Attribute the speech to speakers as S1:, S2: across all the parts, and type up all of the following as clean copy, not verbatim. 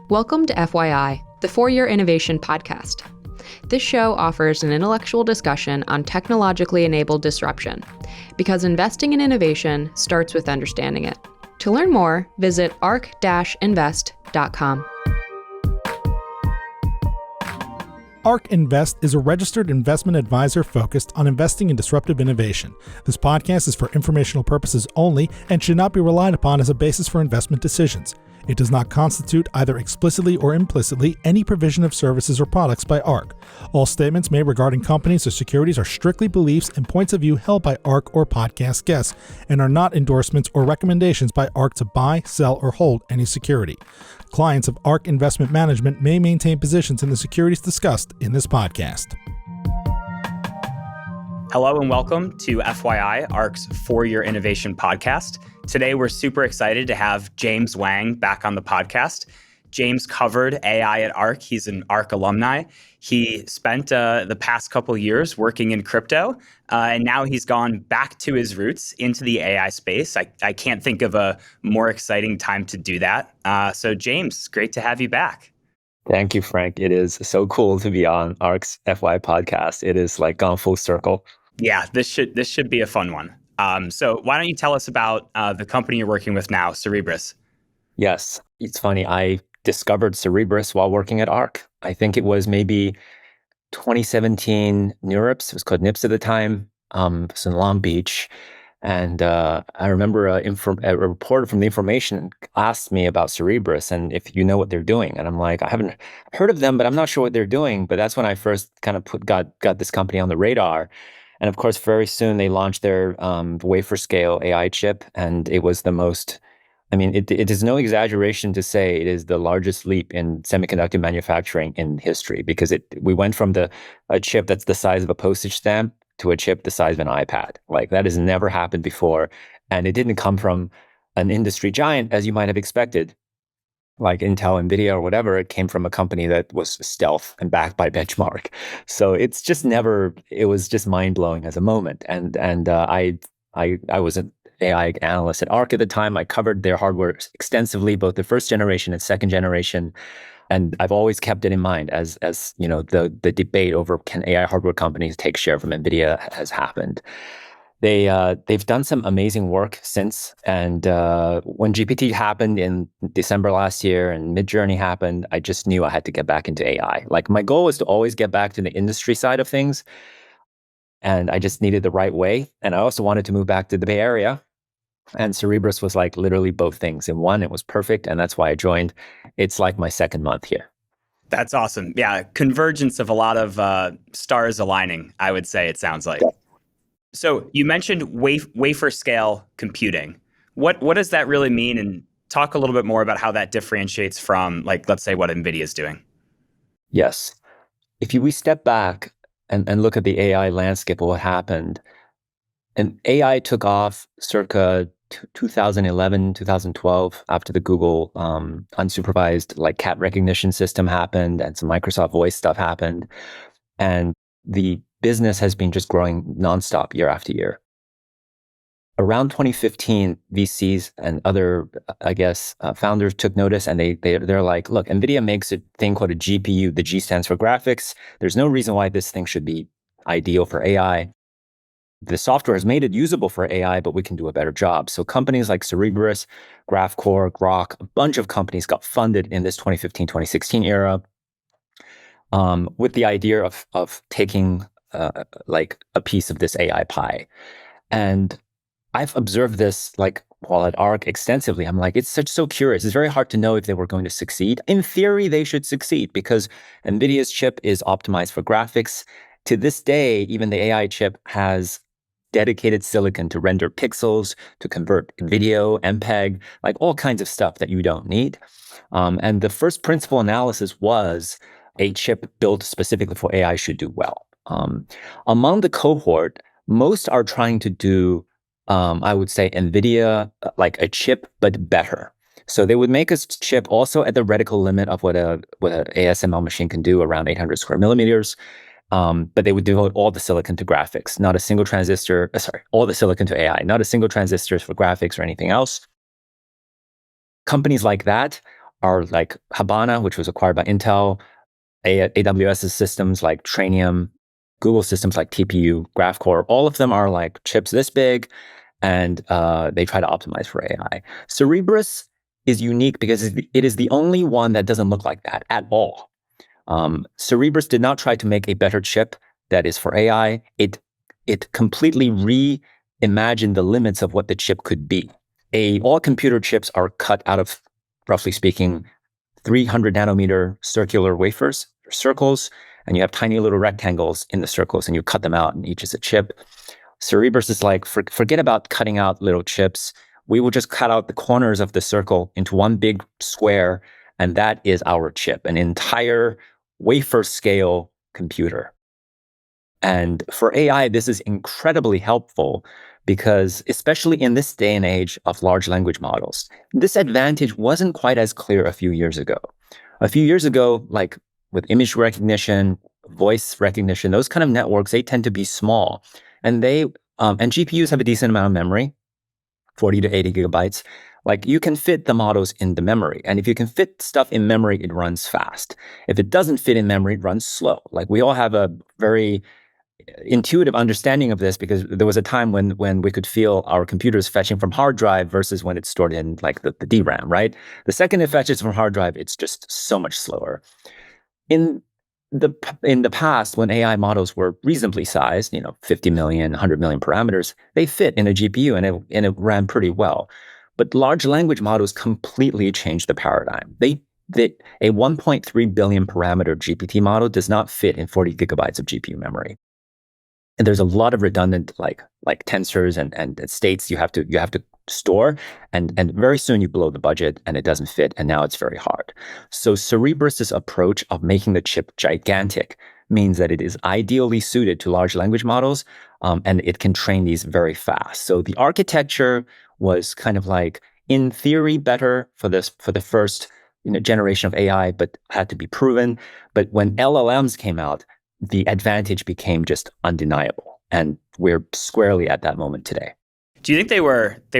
S1: Welcome to FYI, the 4-Year Innovation Podcast. This show offers an intellectual discussion on technologically enabled disruption, because investing in innovation starts with understanding it. To learn more, visit arc-invest.com.
S2: ARC Invest is a registered investment advisor focused on investing in disruptive innovation. This podcast is for informational purposes only and should not be relied upon as a basis for investment decisions. It does not constitute, either explicitly or implicitly, any provision of services or products by ARC. All statements made regarding companies or securities are strictly beliefs and points of view held by ARC or podcast guests and are not endorsements or recommendations by ARC to buy, sell, or hold any security. Clients of ARC Investment Management may maintain positions in the securities discussed in this podcast.
S3: Hello and welcome to FYI, ARC's 4-Year Innovation Podcast. Today, we're super excited to have James Wang back on the podcast. James covered AI at ARC. He's an ARC alumni. He spent the past couple years working in crypto, and now he's gone back to his roots into the AI space. I can't think of a more exciting time to do that. So James, great to have you back.
S4: Thank you, Frank. It is so cool to be on ARC's FY podcast. It is like gone full circle.
S3: Yeah, this should be a fun one. So why don't you tell us about the company you're working with now, Cerebras?
S4: Yes, it's funny. I discovered Cerebras while working at ARC. I think it was maybe 2017 NeurIPS. It was called NIPS at the time. It was in Long Beach. And I remember a reporter from the information asked me about Cerebras and if you know what they're doing. And I'm like, I haven't heard of them, but I'm not sure what they're doing. But that's when I first kind of got this company on the radar. And of course, very soon they launched their Wafer-scale AI chip. And it was the most, it is no exaggeration to say it is the largest leap in semiconductor manufacturing in history, because we went from a chip that's the size of a postage stamp to a chip the size of an iPad. Like, that has never happened before. And it didn't come from an industry giant, as you might have expected, like Intel, NVIDIA, or whatever. It came from a company that was stealth and backed by Benchmark. So it was just mind-blowing as a moment. And I was an AI analyst at ARC at the time. I covered their hardware extensively, both the first generation and second generation. And I've always kept it in mind as you know, the debate over can AI hardware companies take share from NVIDIA has happened. They've done some amazing work since. And when GPT happened in December last year and Midjourney happened, I just knew I had to get back into AI. Like, my goal was to always get back to the industry side of things. And I just needed the right way. And I also wanted to move back to the Bay Area. And Cerebras was like literally both things in one. It was perfect. And that's why I joined. It's like my second month here.
S3: That's awesome. Yeah, convergence of a lot of stars aligning, I would say it sounds like. Yeah. So you mentioned wafer-scale computing. What does that really mean? And talk a little bit more about how that differentiates from, like, let's say, what NVIDIA is doing.
S4: Yes. If we step back and look at the AI landscape of what happened, and AI took off circa 2011, 2012, after the Google unsupervised like cat recognition system happened and some Microsoft Voice stuff happened. And the business has been just growing nonstop year after year. Around 2015, VCs and other, founders took notice, and they're like, look, NVIDIA makes a thing called a GPU. The G stands for graphics. There's no reason why this thing should be ideal for AI. The software has made it usable for AI, but we can do a better job. So companies like Cerebras, GraphCore, Grok, a bunch of companies got funded in this 2015, 2016 era with the idea of taking like a piece of this AI pie. And I've observed this while at ARC extensively. I'm like, it's so curious. It's very hard to know if they were going to succeed. In theory, they should succeed because NVIDIA's chip is optimized for graphics. To this day, even the AI chip has dedicated silicon to render pixels, to convert video, MPEG, like all kinds of stuff that you don't need. And the first principle analysis was a chip built specifically for AI should do well. Among the cohort, most are trying to do, I would say, NVIDIA like a chip, but better. So they would make a chip also at the reticle limit of what an ASML machine can do, around 800 square millimeters. But they would devote all the silicon to graphics, not a single transistor, all the silicon to AI, not a single transistor for graphics or anything else. Companies like that are like Habana, which was acquired by Intel, AWS's systems like Trainium, Google systems like TPU, GraphCore. All of them are like chips this big, and they try to optimize for AI. Cerebras is unique because it is the only one that doesn't look like that at all. Cerebras did not try to make a better chip that is for AI. It completely reimagined the limits of what the chip could be. All computer chips are cut out of, roughly speaking, 300 nanometer circular wafers, circles, and you have tiny little rectangles in the circles, and you cut them out, and each is a chip. Cerebras is like, forget about cutting out little chips. We will just cut out the corners of the circle into one big square, and that is our chip, an entire wafer-scale computer. And for AI, this is incredibly helpful because, especially in this day and age of large language models, this advantage wasn't quite as clear a few years ago. A few years ago, like with image recognition, voice recognition, those kind of networks, they tend to be small. And and GPUs have a decent amount of memory, 40 to 80 gigabytes. Like you can fit the models in the memory. And if you can fit stuff in memory, it runs fast. If it doesn't fit in memory, it runs slow. Like we all have a very intuitive understanding of this because there was a time when we could feel our computers fetching from hard drive versus when it's stored in like the DRAM, right? The second it fetches from hard drive, it's just so much slower. In the past, when AI models were reasonably sized, 50 million, 100 million parameters, they fit in a GPU and it ran pretty well. But large language models completely changed the paradigm. A 1.3 billion parameter GPT model does not fit in 40 gigabytes of GPU memory. And there's a lot of redundant like tensors and states you have to store, and very soon you blow the budget and it doesn't fit, and now it's very hard. So Cerebras' approach of making the chip gigantic means that it is ideally suited to large language models, and it can train these very fast. So the architecture was kind of like, in theory, better for the first generation of AI, but had to be proven. But when LLMs came out, the advantage became just undeniable. And we're squarely at that moment today.
S3: Do you think they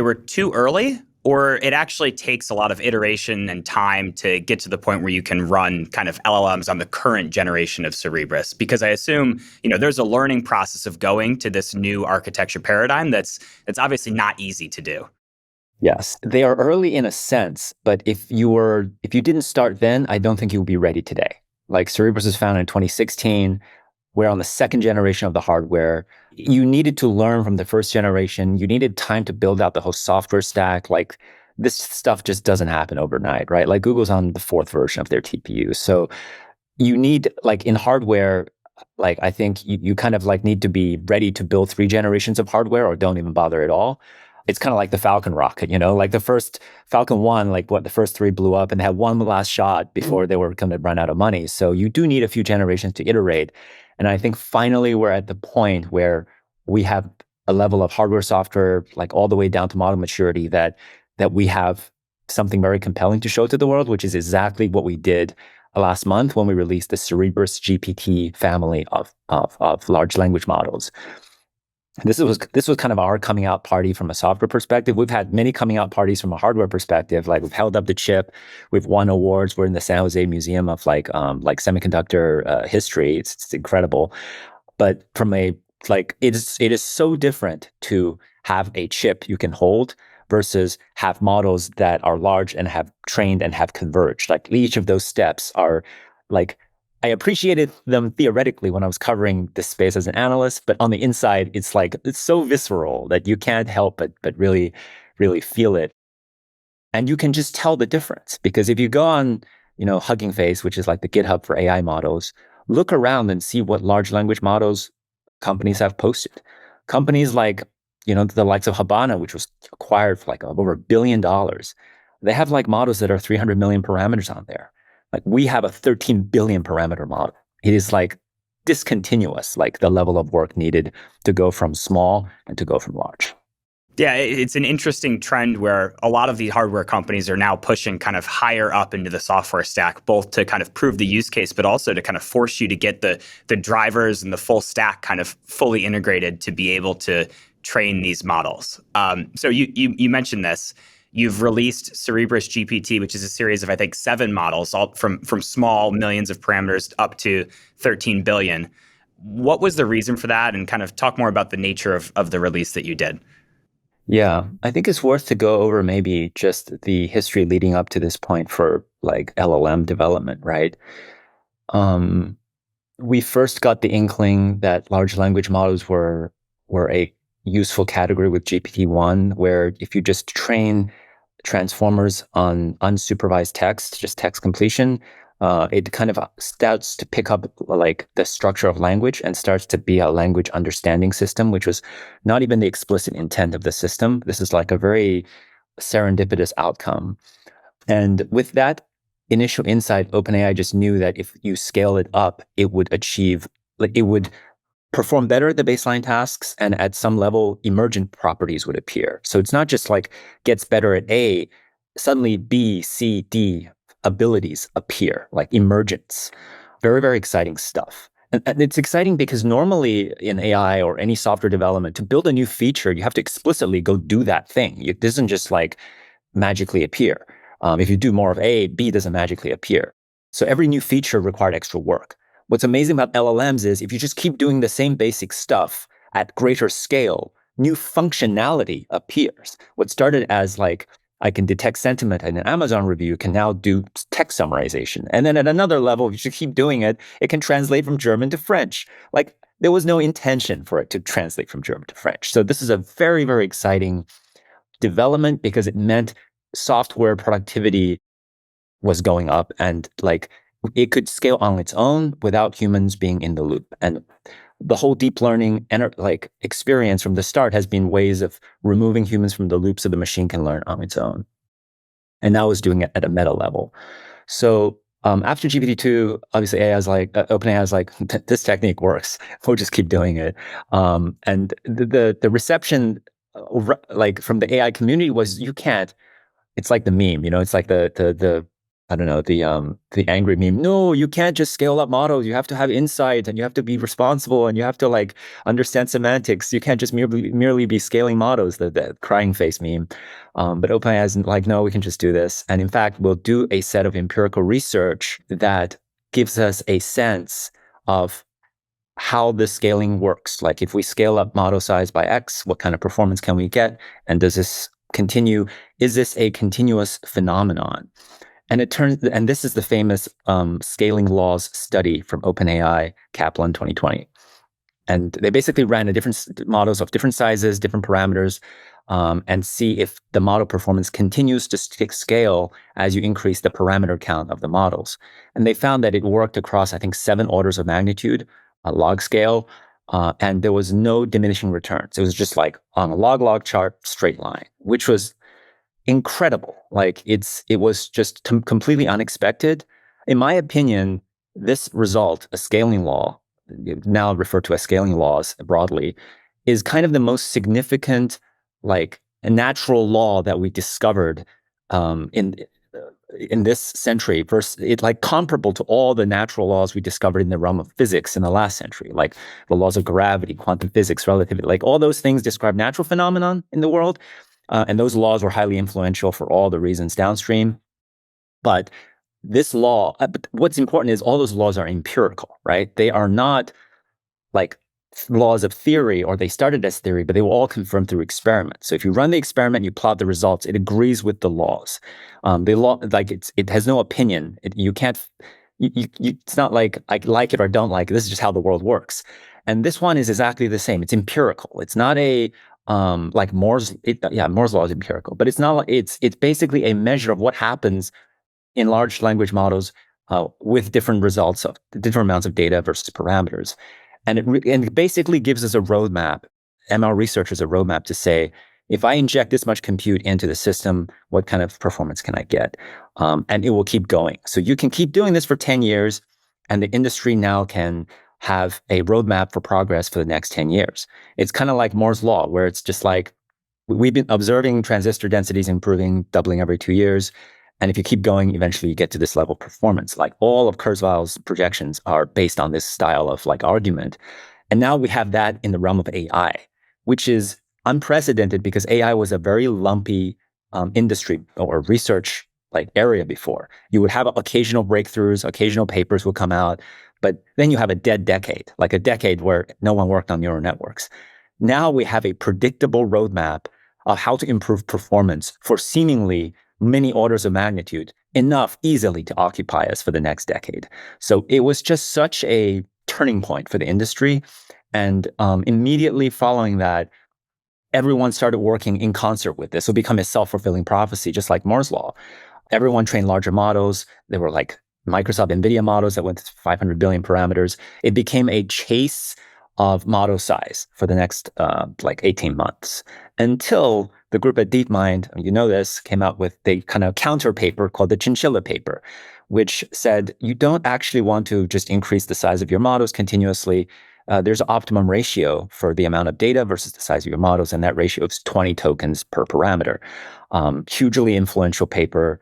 S3: were too early, or it actually takes a lot of iteration and time to get to the point where you can run kind of LLMs on the current generation of Cerebras? Because I assume, there's a learning process of going to this new architecture paradigm that's obviously not easy to do.
S4: Yes, they are early in a sense, but if you didn't start then, I don't think you would be ready today. Like Cerebras was founded in 2016. We're on the second generation of the hardware. You needed to learn from the first generation. You needed time to build out the whole software stack. Like this stuff just doesn't happen overnight, right? Like Google's on the fourth version of their TPU. So you need, like in hardware, like I think you kind of like need to be ready to build 3 generations of hardware or don't even bother at all. It's kind of like the Falcon rocket, like the first Falcon 1, the first 3 blew up and they had one last shot before they were going to run out of money. So you do need a few generations to iterate. And I think finally we're at the point where we have a level of hardware, software, like all the way down to model maturity that we have something very compelling to show to the world, which is exactly what we did last month when we released the Cerebras GPT family of large language models. This was kind of our coming out party from a software perspective. We've had many coming out parties from a hardware perspective. Like we've held up the chip, we've won awards. We're in the San Jose Museum of semiconductor history. It's incredible. But from it is so different to have a chip you can hold versus have models that are large and have trained and have converged. Like each of those steps are like, I appreciated them theoretically when I was covering this space as an analyst, but on the inside, it's so visceral that you can't help but really, really feel it. And you can just tell the difference, because if you go on, Hugging Face, which is like the GitHub for AI models, look around and see what large language models companies have posted. Companies like, the likes of Habana, which was acquired for over $1 billion. They have models that are 300 million parameters on there. We have a 13 billion parameter model. It is discontinuous, the level of work needed to go from small and to go from large.
S3: Yeah, it's an interesting trend where a lot of the hardware companies are now pushing kind of higher up into the software stack, both to kind of prove the use case, but also to kind of force you to get the drivers and the full stack kind of fully integrated to be able to train these models. So you mentioned this. You've released Cerebras GPT, which is a series of, I think, 7 models, all from small millions of parameters up to 13 billion. What was the reason for that? And kind of talk more about the nature of the release that you did.
S4: Yeah, I think it's worth to go over maybe just the history leading up to this point for like LLM development, right? Um, we first got the inkling that large language models were a useful category with GPT-1, where if you just train transformers on unsupervised text, just text completion, it kind of starts to pick up like the structure of language and starts to be a language understanding system, which was not even the explicit intent of the system. This is like a very serendipitous outcome. And with that initial insight, OpenAI just knew that if you scale it up, it would achieve, like it would perform better at the baseline tasks, and at some level, emergent properties would appear. So it's not just like gets better at A, suddenly B, C, D abilities appear, like emergence. Very, very exciting stuff. And it's exciting because normally in AI or any software development, to build a new feature, you have to explicitly go do that thing. It doesn't just like magically appear. If you do more of A, B doesn't magically appear. So every new feature required extra work. What's amazing about LLMs is if you just keep doing the same basic stuff at greater scale, new functionality appears. What started as like, I can detect sentiment in an Amazon review can now do text summarization. And then at another level, if you just keep doing it, it can translate from German to French. Like there was no intention for it to translate from German to French. So this is a very, very exciting development because it meant software productivity was going up and like it could scale on its own without humans being in the loop. And the whole deep learning like experience from the start has been ways of removing humans from the loop so the machine can learn on its own. And now it's doing it at a meta level. So after GPT-2, obviously OpenAI is like, this technique works. We'll just keep doing it. And the reception like from the AI community was you can't. It's like the meme, it's like the I don't know, the angry meme. No, you can't just scale up models. You have to have insight and you have to be responsible and you have to like understand semantics. You can't just merely be scaling models, the crying face meme. But OpenAI is like, no, we can just do this. And in fact, we'll do a set of empirical research that gives us a sense of how the scaling works. Like if we scale up model size by X, what kind of performance can we get? And does this continue? Is this a continuous phenomenon? And this is the famous scaling laws study from OpenAI, Kaplan 2020. And they basically ran different models of different sizes, different parameters, and see if the model performance continues to scale as you increase the parameter count of the models. And they found that it worked across, I think, 7 orders of magnitude, a log scale, and there was no diminishing returns. It was just like on a log chart, straight line, which was incredible. Like it was just completely unexpected. In my opinion, this result, a scaling law, now referred to as scaling laws broadly, is kind of the most significant, like a natural law that we discovered in this century. Versus, it's like comparable to all the natural laws we discovered in the realm of physics in the last century, like the laws of gravity, quantum physics, relativity, like all those things describe natural phenomenon in the world. And those laws were highly influential for all the reasons downstream. But this law, but what's important is all those laws are empirical, right? They are not like laws of theory, or they started as theory, but they were all confirmed through experiment. So if you run the experiment, you plot the results, it agrees with the laws. The law, like it has no opinion. You can't. It's not like I like it or don't like it. This is just how the world works. And this one is exactly the same. It's empirical. It's not a like Moore's law is empirical, but it's not like it's basically a measure of what happens in large language models with different results of different amounts of data versus parameters. And it basically gives us a roadmap, ML researchers a roadmap to say, if I inject this much compute into the system, what kind of performance can I get? And it will keep going. So you can keep doing this for 10 years, and the industry now can have a roadmap for progress for the next 10 years. It's kind of like Moore's law, where it's just like, we've been observing transistor densities improving, doubling every 2 years. And if you keep going, eventually you get to this level of performance. Like all of Kurzweil's projections are based on this style of like argument. And now we have that in the realm of AI, which is unprecedented because AI was a very lumpy industry or research like area before. You would have occasional breakthroughs, occasional papers would come out, but then you have a dead decade, like a decade where no one worked on neural networks. Now we have a predictable roadmap of how to improve performance for seemingly many orders of magnitude, enough easily to occupy us for the next decade. So it was just such a turning point for the industry. And immediately following that, everyone started working in concert with this. It would become a self-fulfilling prophecy, just like Moore's law. Everyone trained larger models. They were like Microsoft NVIDIA models that went to 500 billion parameters. It became a chase of model size for the next 18 months until the group at DeepMind, you know this, came out with the kind of counter paper called the chinchilla paper, which said you don't actually want to just increase the size of your models continuously. There's an optimum ratio for the amount of data versus the size of your models, and that ratio is 20 tokens per parameter. Hugely influential paper,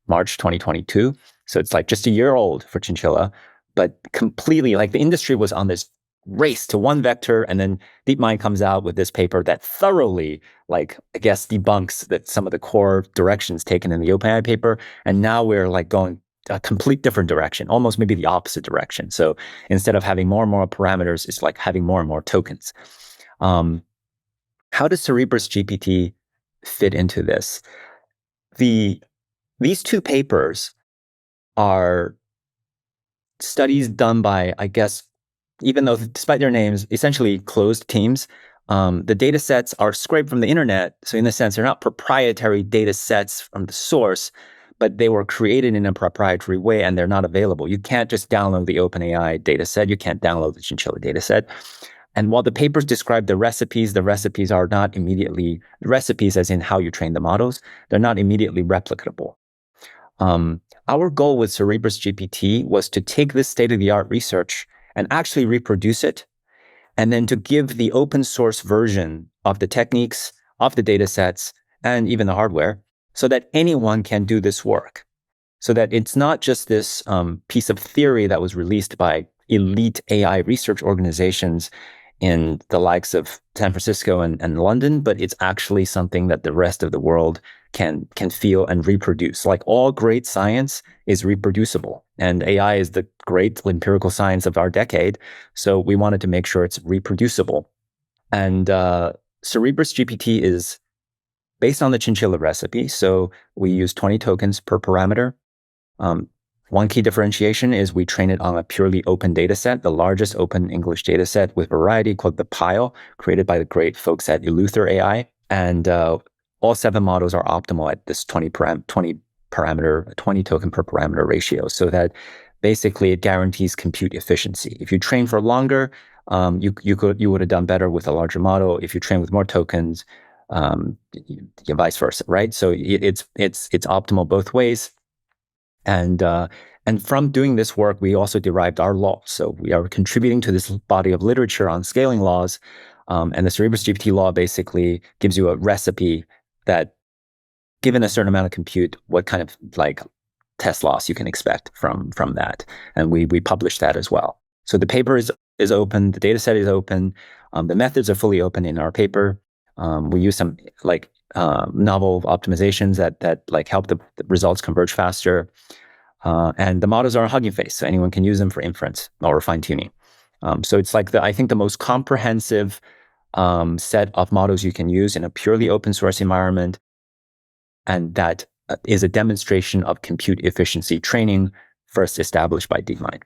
S4: March 2022. So it's like just a year old for chinchilla, but completely like the industry was on this race to one vector, and then DeepMind comes out with this paper that thoroughly, debunks that some of the core directions taken in the OpenAI paper, and now we're like going a complete different direction, almost maybe the opposite direction. So instead of having more and more parameters, it's like having more and more tokens. How does Cerebras GPT fit into this? These two papers are studies done by, I guess, even though despite their names, essentially closed teams. The data sets are scraped from the internet. So in a sense, they're not proprietary data sets from the source, but they were created in a proprietary way and they're not available. You can't just download the OpenAI data set. You can't download the chinchilla data set. And while the papers describe the recipes are not immediately recipes as in how you train the models. They're not immediately replicable. Our goal with Cerebras GPT was to take this state-of-the-art research and actually reproduce it, and then to give the open source version of the techniques, of the data sets, and even the hardware, so that anyone can do this work. So that it's not just this piece of theory that was released by elite AI research organizations in the likes of San Francisco and London, but it's actually something that the rest of the world can feel and reproduce. Like all great science is reproducible, and AI is the great empirical science of our decade. So we wanted to make sure it's reproducible. And Cerebras GPT is based on the chinchilla recipe. So we use 20 tokens per parameter. One key differentiation is we train it on a purely open data set, the largest open English data set with variety called the Pile, created by the great folks at Eleuther AI. And all 7 models are optimal at this 20 token per parameter ratio, so that basically it guarantees compute efficiency. If you train for longer, you would have done better with a larger model. If you train with more tokens, vice versa, right? So it's optimal both ways. And from doing this work, we also derived our law. So we are contributing to this body of literature on scaling laws. And the Cerebras GPT law basically gives you a recipe that, given a certain amount of compute, what kind of test loss you can expect from that. And we publish that as well. So the paper is open, the data set is open, the methods are fully open in our paper. We use some novel optimizations that help the results converge faster. And the models are Hugging Face, so anyone can use them for inference or fine tuning. So it's I think the most comprehensive set of models you can use in a purely open source environment. And that is a demonstration of compute efficiency training first established by DeepMind.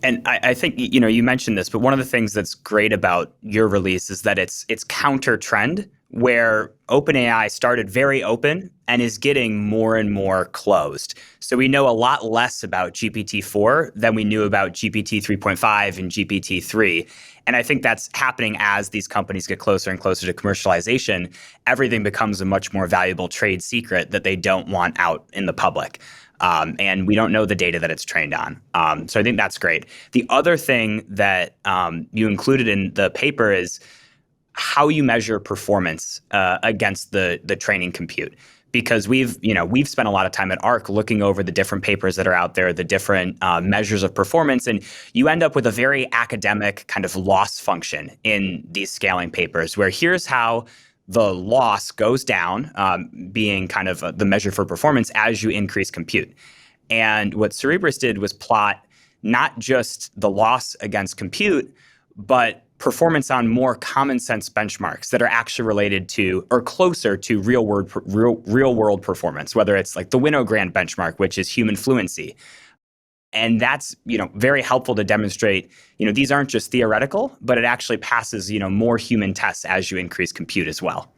S3: And I think, you mentioned this, but one of the things that's great about your release is that it's counter trend, where OpenAI started very open and is getting more and more closed. So we know a lot less about GPT-4 than we knew about GPT 3.5 and GPT-3. And I think that's happening as these companies get closer and closer to commercialization. Everything becomes a much more valuable trade secret that they don't want out in the public. And we don't know the data that it's trained on. So I think that's great. The other thing that you included in the paper is how you measure performance against the training compute. Because we've spent a lot of time at ARC looking over the different papers that are out there, the different measures of performance, and you end up with a very academic kind of loss function in these scaling papers, where here's how the loss goes down, being kind of the measure for performance as you increase compute. And what Cerebras did was plot not just the loss against compute, but performance on more common sense benchmarks that are actually related to or closer to real world performance, whether it's like the Winogrand benchmark, which is human fluency. And that's, very helpful to demonstrate, these aren't just theoretical, but it actually passes, more human tests as you increase compute as well.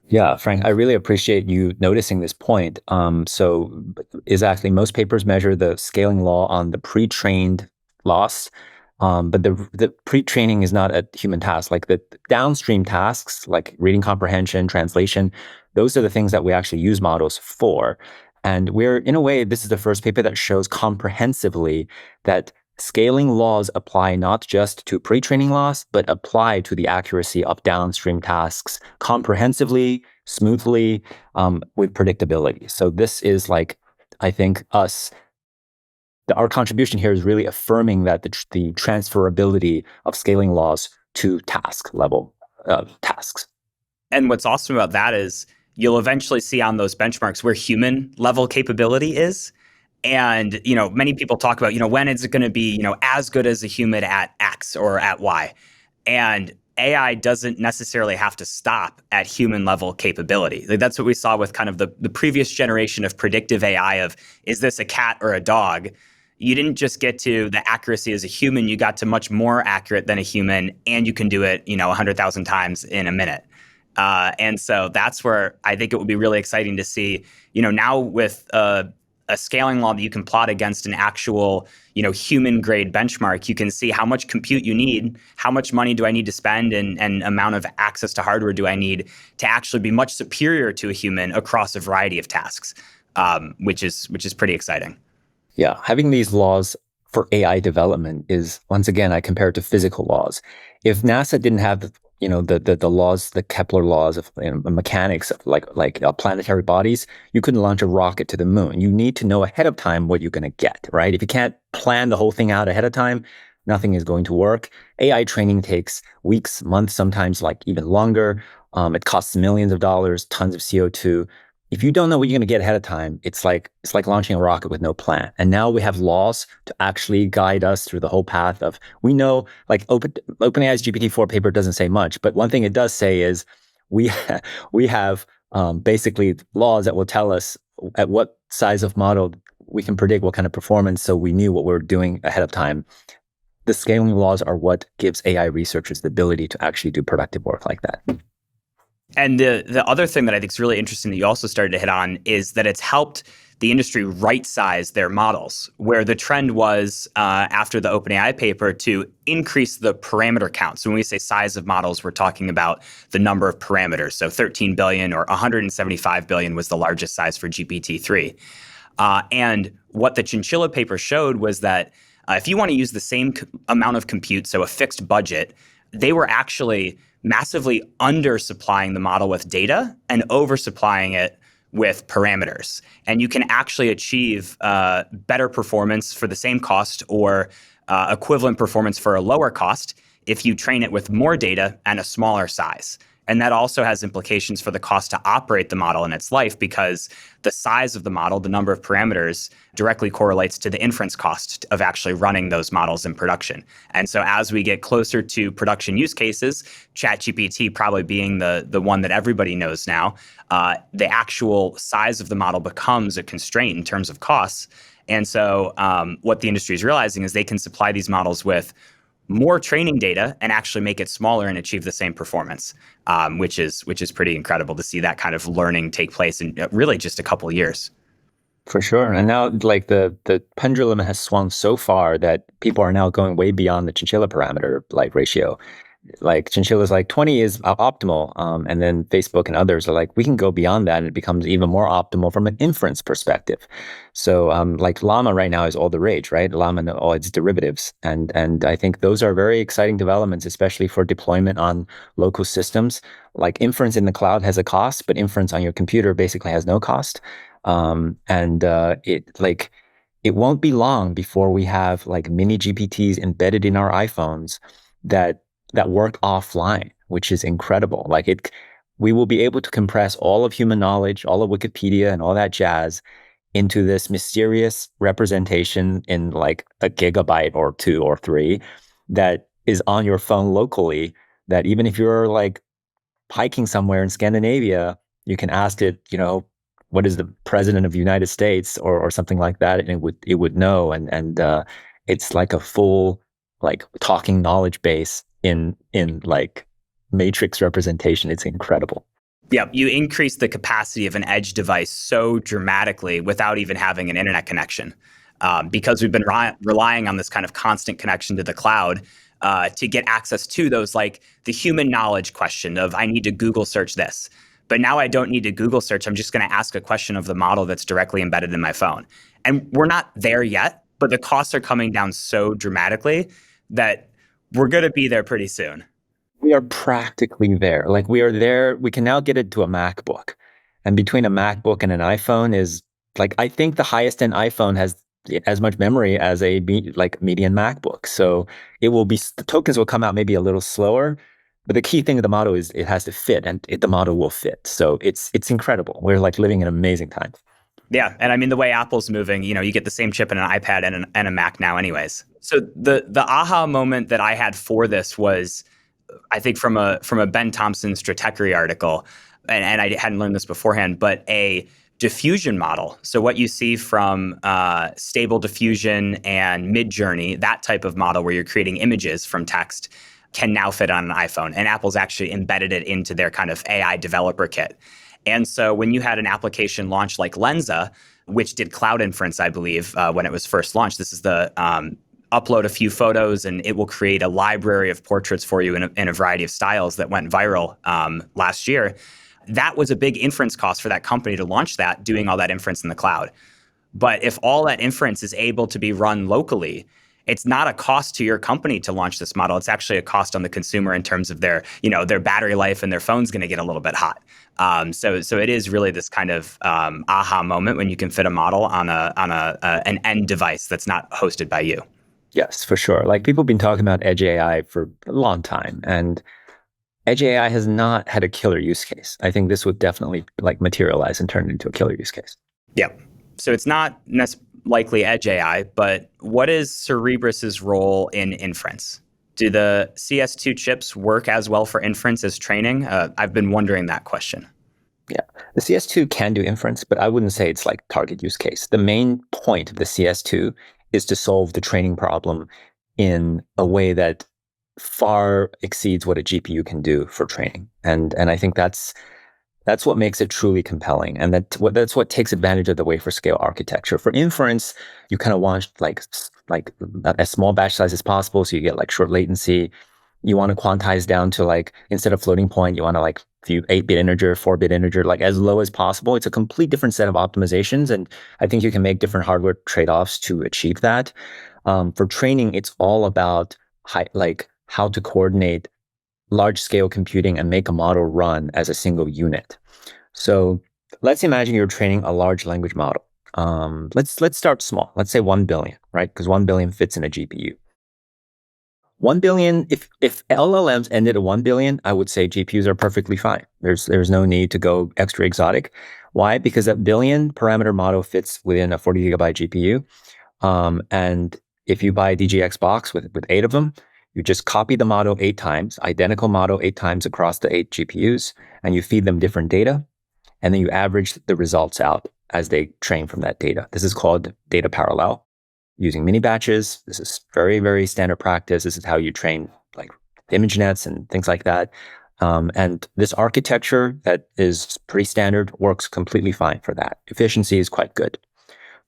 S4: Yeah, Frank, I really appreciate you noticing this point. So exactly, most papers measure the scaling law on the pre-trained loss, but the pre-training is not a human task. Like the downstream tasks, like reading comprehension, translation, those are the things that we actually use models for. And in a way, this is the first paper that shows comprehensively that scaling laws apply not just to pre-training loss, but apply to the accuracy of downstream tasks comprehensively, smoothly, with predictability. So this is I think our contribution here is really affirming that the transferability of scaling laws to task level tasks.
S3: And what's awesome about that is you'll eventually see on those benchmarks where human level capability is. And, many people talk about, when is it going to be, as good as a human at X or at Y? And AI doesn't necessarily have to stop at human level capability. Like that's what we saw with kind of the previous generation of predictive AI of, is this a cat or a dog? You didn't just get to the accuracy as a human, you got to much more accurate than a human, and you can do it, 100,000 times in a minute. And so that's where I think it would be really exciting to see, now with a scaling law that you can plot against an actual, human grade benchmark, you can see how much compute you need, how much money do I need to spend, and amount of access to hardware do I need to actually be much superior to a human across a variety of tasks, which is pretty exciting.
S4: Yeah, having these laws for AI development is, once again, I compare it to physical laws. If NASA didn't have the laws, the Kepler laws of mechanics of planetary bodies, you couldn't launch a rocket to the moon. You need to know ahead of time what you're going to get, right? If you can't plan the whole thing out ahead of time, nothing is going to work. AI training takes weeks, months, sometimes even longer. It costs millions of dollars, tons of CO2. If you don't know what you're going to get ahead of time, it's like launching a rocket with no plan. And now we have laws to actually guide us through the whole path of, we know, OpenAI's GPT-4 paper doesn't say much, but one thing it does say is we have basically laws that will tell us at what size of model we can predict what kind of performance, so we knew what we were doing ahead of time. The scaling laws are what gives AI researchers the ability to actually do productive work like that.
S3: And the other thing that I think is really interesting that you also started to hit on is that it's helped the industry right-size their models, where the trend was after the OpenAI paper to increase the parameter count. So when we say size of models, we're talking about the number of parameters. So 13 billion or 175 billion was the largest size for GPT-3. And what the Chinchilla paper showed was that if you want to use the same amount of compute, so a fixed budget, they were actually massively undersupplying the model with data and oversupplying it with parameters. And you can actually achieve better performance for the same cost or equivalent performance for a lower cost if you train it with more data and a smaller size. And that also has implications for the cost to operate the model in its life, because the size of the model, the number of parameters, directly correlates to the inference cost of actually running those models in production. And so as we get closer to production use cases, ChatGPT probably being the one that everybody knows now, the actual size of the model becomes a constraint in terms of costs. And so what the industry is realizing is they can supply these models with more training data and actually make it smaller and achieve the same performance, which is pretty incredible to see that kind of learning take place in really just a couple of years.
S4: For sure. And now the pendulum has swung so far that people are now going way beyond the chinchilla parameter ratio. Chinchilla's 20 is optimal. And then Facebook and others are we can go beyond that, and it becomes even more optimal from an inference perspective. So Llama right now is all the rage, right? Llama and all its derivatives. And I think those are very exciting developments, especially for deployment on local systems. Inference in the cloud has a cost, but inference on your computer basically has no cost. It won't be long before we have mini GPTs embedded in our iPhones that work offline, which is incredible. we will be able to compress all of human knowledge, all of Wikipedia and all that jazz into this mysterious representation in like a gigabyte or 2 or 3 that is on your phone locally, that even if you're like hiking somewhere in Scandinavia, you can ask it, what is the president of the United States or something like that, and it would know. And it's like a full like talking knowledge base in like matrix representation. It's incredible.
S3: Yeah, you increase the capacity of an edge device so dramatically without even having an internet connection. Because we've been relying on this kind of constant connection to the cloud to get access to those, like the human knowledge question of I need to Google search this. But now I don't need to Google search. I'm just going to ask a question of the model that's directly embedded in my phone. And we're not there yet, but the costs are coming down so dramatically that we're going to be there pretty soon.
S4: We are practically there. Like we are there. We can now get it to a MacBook. And between a MacBook and an iPhone is like, I think the highest end iPhone has as much memory as a median MacBook. So the tokens will come out maybe a little slower, but the key thing of the model is it has to fit, and the model will fit. So it's incredible. We're like living in amazing times.
S3: Yeah. And I mean, the way Apple's moving, you get the same chip in an iPad and a Mac now anyways. So the aha moment that I had for this was, I think from a Ben Thompson Stratechery article, and I hadn't learned this beforehand, but a diffusion model. So what you see from Stable Diffusion and Midjourney, that type of model where you're creating images from text, can now fit on an iPhone. And Apple's actually embedded it into their kind of AI developer kit. And so when you had an application launch like Lensa, which did cloud inference, I believe, when it was first launched, this is the upload a few photos and it will create a library of portraits for you in a variety of styles that went viral last year. That was a big inference cost for that company to launch that, doing all that inference in the cloud. But if all that inference is able to be run locally, it's not a cost to your company to launch this model. It's actually a cost on the consumer in terms of their battery life, and their phone's going to get a little bit hot. So it is really this kind of aha moment when you can fit a model on an end device that's not hosted by you.
S4: Yes, for sure. Like people have been talking about edge AI for a long time, and edge AI has not had a killer use case. I think this would definitely like materialize and turn into a killer use case.
S3: Yeah. So it's not likely edge AI, but what is Cerebras' role in inference? Do the CS2 chips work as well for inference as training? I've been wondering that question.
S4: Yeah, the CS2 can do inference, but I wouldn't say it's like target use case. The main point of the CS2 is to solve the training problem in a way that far exceeds what a GPU can do for training. And I think that's what makes it truly compelling. And that's what takes advantage of the wafer-scale architecture. For inference, you kind of want like as small batch size as possible, so you get like short latency. You want to quantize down to like, instead of floating point, you want to like view 8-bit integer, 4-bit integer, like as low as possible. It's a complete different set of optimizations. And I think you can make different hardware trade-offs to achieve that. For training, it's all about how to coordinate large-scale computing and make a model run as a single unit. So let's imagine you're training a large language model. Let's start small. Let's say 1 billion, right? Because 1 billion fits in a GPU. 1 billion, if LLMs ended at 1 billion, I would say GPUs are perfectly fine. There's no need to go extra exotic. Why? Because that billion parameter model fits within a 40 gigabyte GPU. And if you buy a DGX box with 8 of them, you just copy the model 8 times, identical model 8 times across the 8 GPUs, and you feed them different data, and then you average the results out as they train from that data. This is called data parallel. Using mini batches. This is very, very standard practice. This is how you train like image nets and things like that. And this architecture that is pretty standard works completely fine for that. Efficiency is quite good.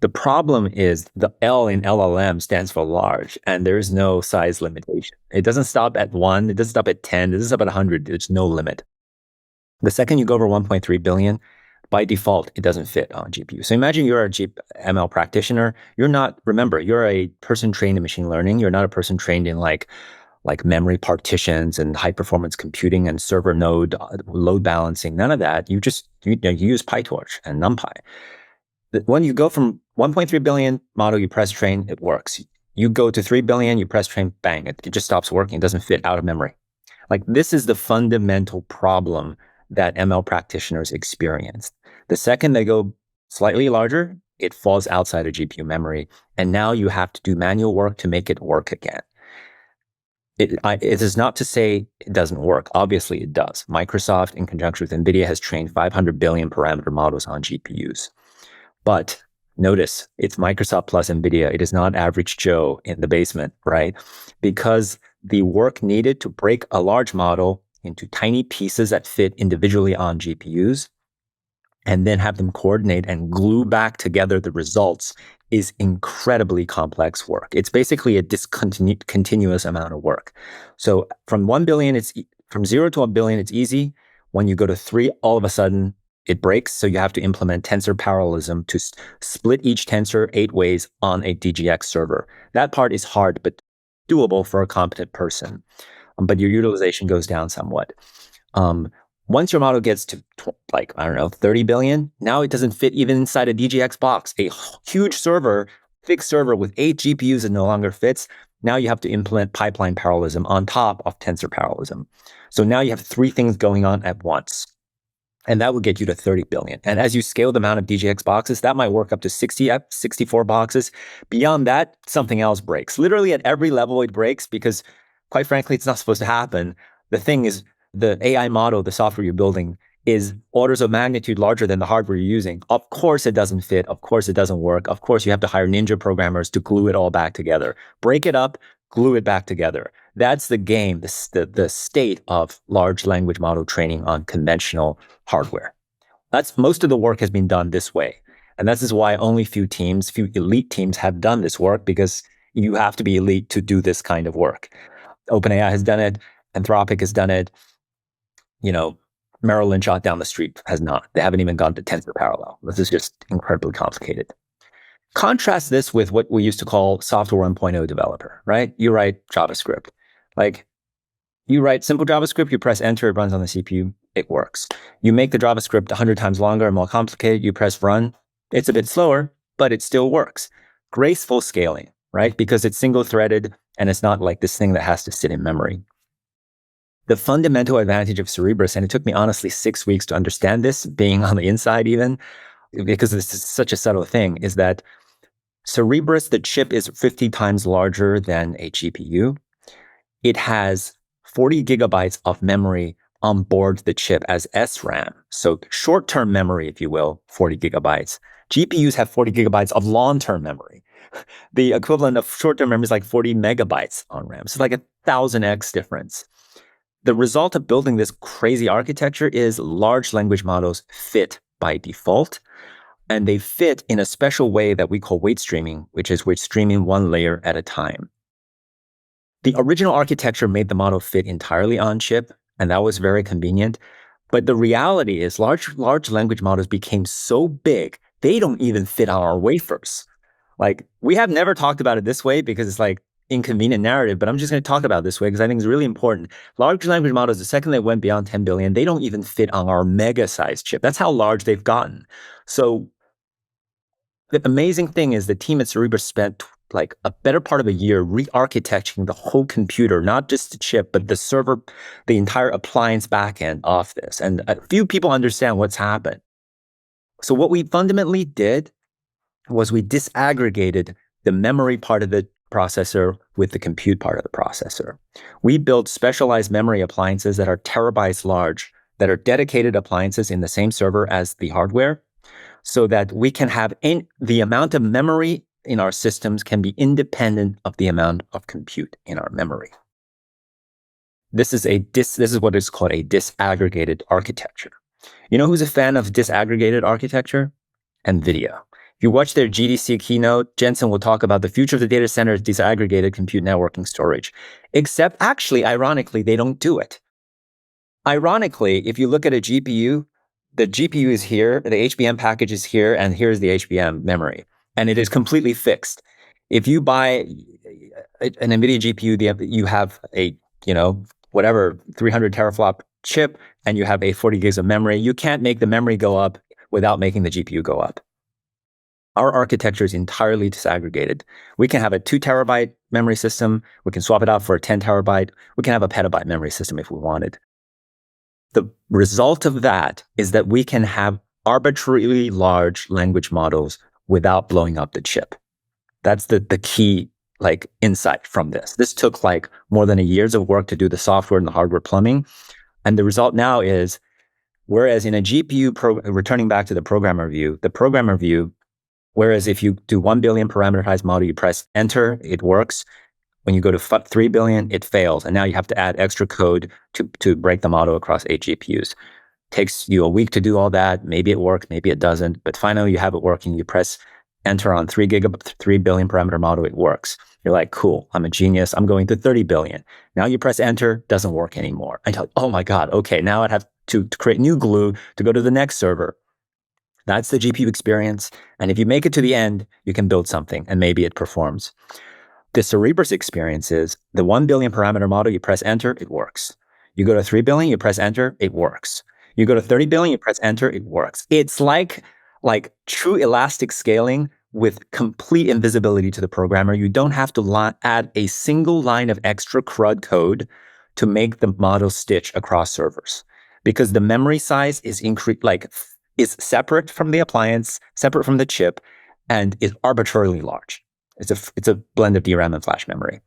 S4: The problem is the L in LLM stands for large, and there is no size limitation. It doesn't stop at 1. It doesn't stop at 10. It doesn't stop at 100. There's no limit. The second you go over 1.3 billion, by default, it doesn't fit on GPU. So imagine you're a ML practitioner. You're a person trained in machine learning. You're not a person trained in like memory partitions and high performance computing and server node load balancing. None of that. You use PyTorch and NumPy. When you go from 1.3 billion model, you press train, it works. You go to 3 billion, you press train, bang, it just stops working. It doesn't fit out of memory. Like this is the fundamental problem that ML practitioners experienced. The second they go slightly larger, it falls outside of GPU memory. And now you have to do manual work to make it work again. It is not to say it doesn't work. Obviously, it does. Microsoft, in conjunction with NVIDIA, has trained 500 billion parameter models on GPUs. But notice, it's Microsoft plus NVIDIA. It is not average Joe in the basement, right? Because the work needed to break a large model into tiny pieces that fit individually on GPUs and then have them coordinate and glue back together the results is incredibly complex work. It's basically a continuous amount of work. So from 1 billion, from 0 to 1 billion, it's easy. When you go to 3, all of a sudden it breaks. So you have to implement tensor parallelism to split each tensor 8 ways on a DGX server. That part is hard, but doable for a competent person. But your utilization goes down somewhat. Once your model gets to 30 billion, now it doesn't fit even inside a DGX box. A huge server, fixed server with 8 GPUs that no longer fits. Now you have to implement pipeline parallelism on top of tensor parallelism. So now you have 3 things going on at once. And that would get you to 30 billion. And as you scale the amount of DGX boxes, that might work up to 64 boxes. Beyond that, something else breaks. Literally at every level it breaks because, quite frankly, it's not supposed to happen. The thing is, the AI model, the software you're building, is orders of magnitude larger than the hardware you're using. Of course it doesn't fit. Of course it doesn't work. Of course you have to hire ninja programmers to glue it all back together. Break it up, glue it back together. That's the game, the state of large language model training on conventional hardware. Most of the work has been done this way. And this is why only few elite teams have done this work, because you have to be elite to do this kind of work. OpenAI has done it. Anthropic has done it. Merrill Lynch out down the street has not. They haven't even gone to tensor parallel. This is just incredibly complicated. Contrast this with what we used to call software 1.0 developer, right? You write JavaScript. You write simple JavaScript, you press enter, it runs on the CPU, it works. You make the JavaScript 100 times longer and more complicated, you press run, it's a bit slower, but it still works. Graceful scaling, right? Because it's single-threaded and it's not like this thing that has to sit in memory. The fundamental advantage of Cerebras, and it took me honestly 6 weeks to understand this, being on the inside even, because this is such a subtle thing, is that Cerebras, the chip is 50 times larger than a GPU. It has 40 gigabytes of memory on board the chip as SRAM. So short-term memory, if you will, 40 gigabytes. GPUs have 40 gigabytes of long-term memory. The equivalent of short-term memory is like 40 megabytes on RAM. So like 1,000x difference. The result of building this crazy architecture is large language models fit by default, and they fit in a special way that we call weight streaming, which is we're streaming one layer at a time. The original architecture made the model fit entirely on chip, and that was very convenient. But the reality is large language models became so big, they don't even fit on our wafers. We have never talked about it this way because it's inconvenient narrative, but I'm just going to talk about it this way because I think it's really important. Large language models, the second they went beyond 10 billion, they don't even fit on our mega-sized chip. That's how large they've gotten. So the amazing thing is the team at Cerebras spent a better part of a year re-architecting the whole computer, not just the chip, but the server, the entire appliance backend of this. And a few people understand what's happened. So what we fundamentally did was we disaggregated the memory part of the processor with the compute part of the processor. We built specialized memory appliances that are terabytes large, that are dedicated appliances in the same server as the hardware, so that we can have the amount of memory in our systems can be independent of the amount of compute in our memory. This is what is called a disaggregated architecture. You know who's a fan of disaggregated architecture? NVIDIA. If you watch their GDC keynote, Jensen will talk about the future of the data center is disaggregated compute networking storage. Except, actually, ironically, they don't do it. Ironically, if you look at a GPU, the GPU is here, the HBM package is here, and here's the HBM memory. And it is completely fixed. If you buy an NVIDIA GPU, you have a, 300 teraflop chip, and you have a 40 gigs of memory. You can't make the memory go up without making the GPU go up. Our architecture is entirely disaggregated. We can have a 2 terabyte memory system. We can swap it out for a 10 terabyte. We can have a petabyte memory system if we wanted. The result of that is that we can have arbitrarily large language models without blowing up the chip. That's the key insight from this. This took more than a years of work to do the software and the hardware plumbing. And the result now is, whereas in a GPU, returning back to the programmer view, whereas if you do 1 billion parameterized model, you press enter, it works. When you go to 3 billion, it fails. And now you have to add extra code to break the model across 8 GPUs. Takes you a week to do all that. Maybe it works, maybe it doesn't. But finally, you have it working. You press enter on 3 billion parameter model, it works. You're like, cool, I'm a genius. I'm going to 30 billion. Now you press enter, doesn't work anymore. And you're like, oh my God, okay, now I'd have to create new glue to go to the next server. That's the GPU experience. And if you make it to the end, you can build something and maybe it performs. The Cerebras experience is the 1 billion parameter model, you press enter, it works. You go to 3 billion, you press enter, it works. You go to 30 billion, you press enter, it works. It's like true elastic scaling with complete invisibility to the programmer. You don't have to add a single line of extra CRUD code to make the model stitch across servers, because the memory size is is separate from the appliance, separate from the chip, and is arbitrarily large. It's a blend of DRAM and flash memory.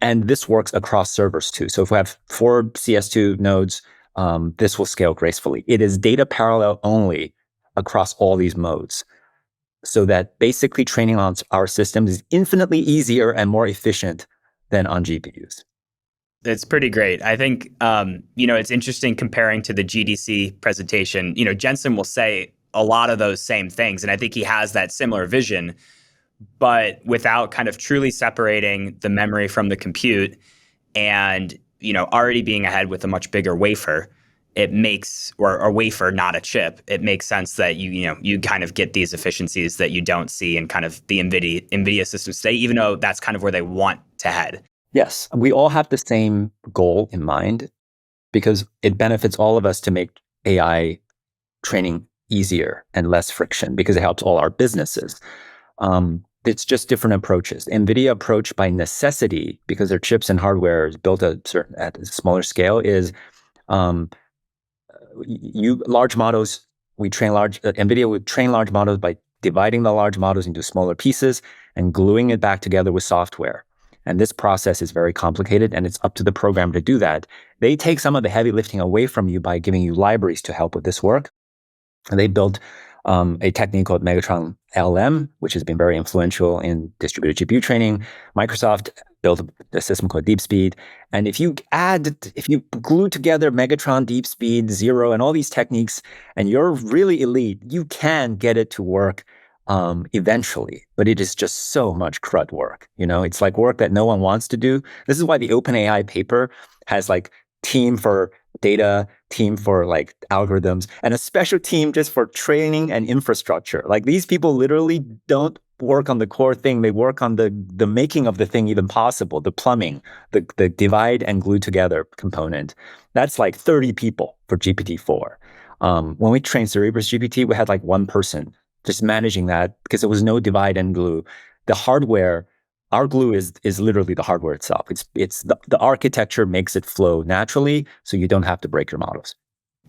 S4: And this works across servers too. So if we have 4 CS2 nodes, this will scale gracefully. It is data parallel only across all these modes, so that basically training on our systems is infinitely easier and more efficient than on GPUs.
S3: It's pretty great. I think, it's interesting comparing to the GDC presentation. Jensen will say a lot of those same things, and I think he has that similar vision, but without kind of truly separating the memory from the compute and, already being ahead with a much bigger wafer. It makes, or a wafer, not a chip, it makes sense that you kind of get these efficiencies that you don't see in kind of the NVIDIA systems today, even though that's kind of where they want to head.
S4: Yes, we all have the same goal in mind, because it benefits all of us to make AI training easier and less friction, because it helps all our businesses. It's just different approaches. NVIDIA approach by necessity, because their chips and hardware is built at a smaller scale, is large models. NVIDIA would train large models by dividing the large models into smaller pieces and gluing it back together with software. And this process is very complicated, and it's up to the programmer to do that. They take some of the heavy lifting away from you by giving you libraries to help with this work. And they built a technique called Megatron LLM, which has been very influential in distributed GPU training. Microsoft built a system called DeepSpeed. And if you glue together Megatron, DeepSpeed, Zero, and all these techniques, and you're really elite, you can get it to work eventually. But it is just so much CRUD work. It's like work that no one wants to do. This is why the OpenAI paper has team for data, team for algorithms, and a special team just for training and infrastructure. These people literally don't work on the core thing. They work on the making of the thing even possible, the plumbing, the divide and glue together component. That's 30 people for GPT-4. When we trained Cerebras GPT, we had one person just managing that, because there was no divide and glue. The hardware, our glue is literally the hardware itself. It's the architecture makes it flow naturally, so you don't have to break your models.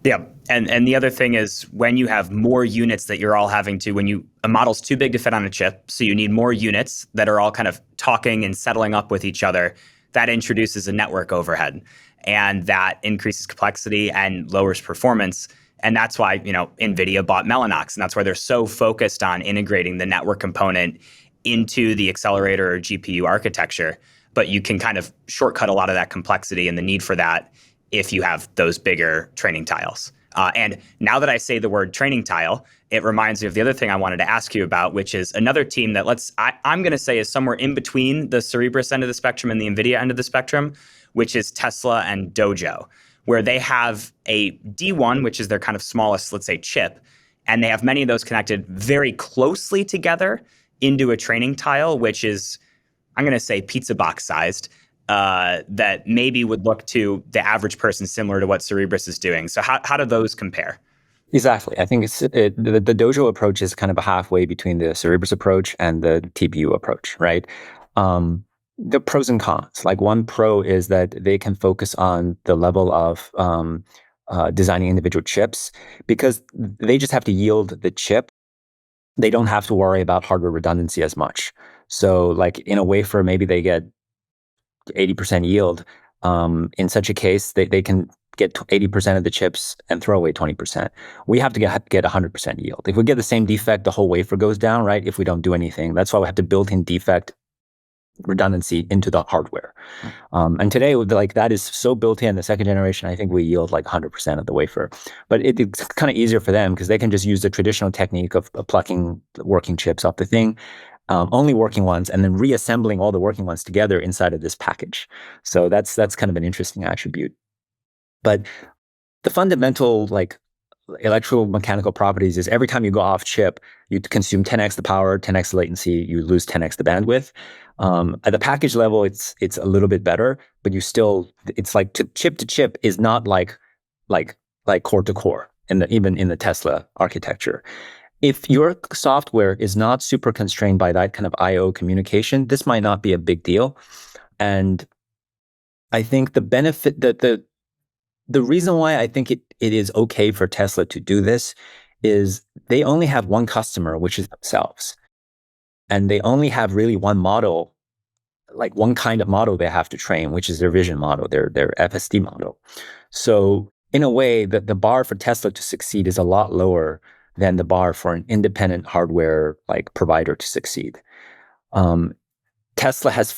S3: Yeah, and the other thing is, when you have more units that you're all having to, a model's too big to fit on a chip, so you need more units that are all kind of talking and settling up with each other. That introduces a network overhead, and that increases complexity and lowers performance. And that's why, NVIDIA bought Mellanox, and that's why they're so focused on integrating the network component into the accelerator or GPU architecture. But you can kind of shortcut a lot of that complexity and the need for that if you have those bigger training tiles. And now that I say the word training tile, it reminds me of the other thing I wanted to ask you about, which is another team that I'm going to say is somewhere in between the Cerebras end of the spectrum and the NVIDIA end of the spectrum, which is Tesla and Dojo, where they have a D1, which is their kind of smallest, let's say, chip, and they have many of those connected very closely together into a training tile, which is, I'm going to say, pizza box sized, that maybe would look to the average person similar to what Cerebras is doing. So how do those compare?
S4: Exactly. I think the Dojo approach is kind of a halfway between the Cerebras approach and the TPU approach, right? The pros and cons. One pro is that they can focus on the level of designing individual chips because they just have to yield the chip. They don't have to worry about hardware redundancy as much. So like in a wafer, maybe they get 80% yield. In such a case, they can get 80% of the chips and throw away 20%. We have to get 100% yield. If we get the same defect, the whole wafer goes down, right? If we don't do anything. That's why we have to build in defect redundancy into the hardware. And today, like that is so built in the second generation, I think we yield like 100% of the wafer. But it's kind of easier for them because they can just use the traditional technique of plucking working chips off the thing, only working ones, and then reassembling all the working ones together inside of this package. So that's kind of an interesting attribute. But the fundamental like electromechanical properties is every time you go off chip, you consume 10x the power, 10x the latency, you lose 10x the bandwidth. At the package level, it's a little bit better, but it's like to chip is not like core to core even in the Tesla architecture. If your software is not super constrained by that kind of I/O communication, this might not be a big deal. And I think the benefit that the reason why I think it is okay for Tesla to do this is they only have one customer, which is themselves. And they only have really one model, like one kind of model they have to train, which is their vision model, their FSD model. So in a way, the bar for Tesla to succeed is a lot lower than the bar for an independent hardware like provider to succeed. Tesla has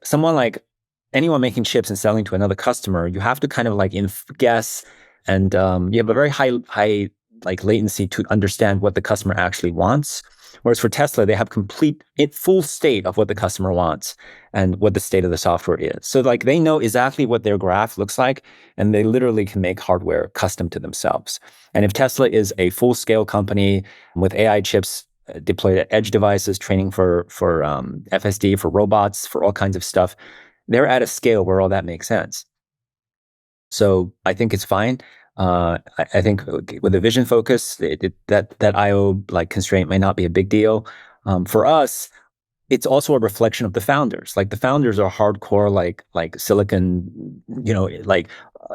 S4: someone like anyone making chips and selling to another customer, you have to kind of like guess, and you have a very high like latency to understand what the customer actually wants. Whereas for Tesla, they have full state of what the customer wants and what the state of the software is. So like they know exactly what their graph looks like, and they literally can make hardware custom to themselves. And if Tesla is a full-scale company with AI chips deployed at edge devices, training for FSD, for robots, for all kinds of stuff, they're at a scale where all that makes sense. So I think it's fine. I think with a vision focus, that I/O like constraint may not be a big deal. For us, it's also a reflection of the founders. Like the founders are hardcore, like silicon, like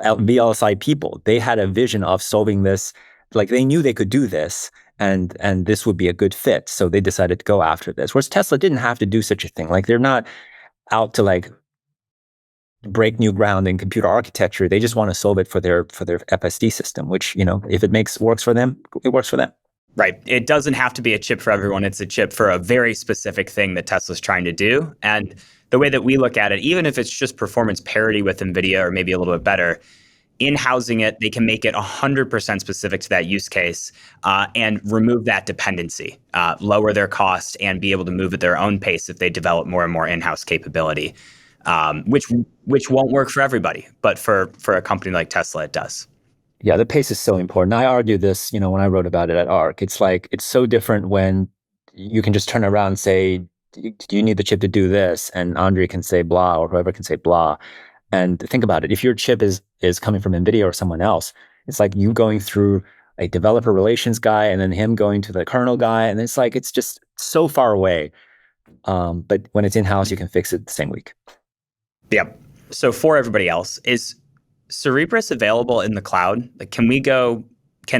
S4: VLSI people. They had a vision of solving this. Like they knew they could do this, and this would be a good fit. So they decided to go after this. Whereas Tesla didn't have to do such a thing. Like they're not out to like break new ground in computer architecture. They just want to solve it for their FSD system, which, if it works for them, it works for them.
S3: Right. It doesn't have to be a chip for everyone. It's a chip for a very specific thing that Tesla's trying to do. And the way that we look at it, even if it's just performance parity with NVIDIA or maybe a little bit better, in housing it, they can make it 100% specific to that use case and remove that dependency, lower their cost, and be able to move at their own pace if they develop more and more in-house capability. Which won't work for everybody, but for a company like Tesla, it does.
S4: Yeah, the pace is so important. I argue this, when I wrote about it at ARC. It's like, it's so different when you can just turn around and say, do you need the chip to do this? And Andre can say blah, or whoever can say blah. And think about it. If your chip is coming from NVIDIA or someone else, it's like you going through a developer relations guy and then him going to the kernel guy. And it's like, it's just so far away. But when it's in-house, you can fix it the same week.
S3: Yep. So for everybody else, is Cerebras available in the cloud? Like, can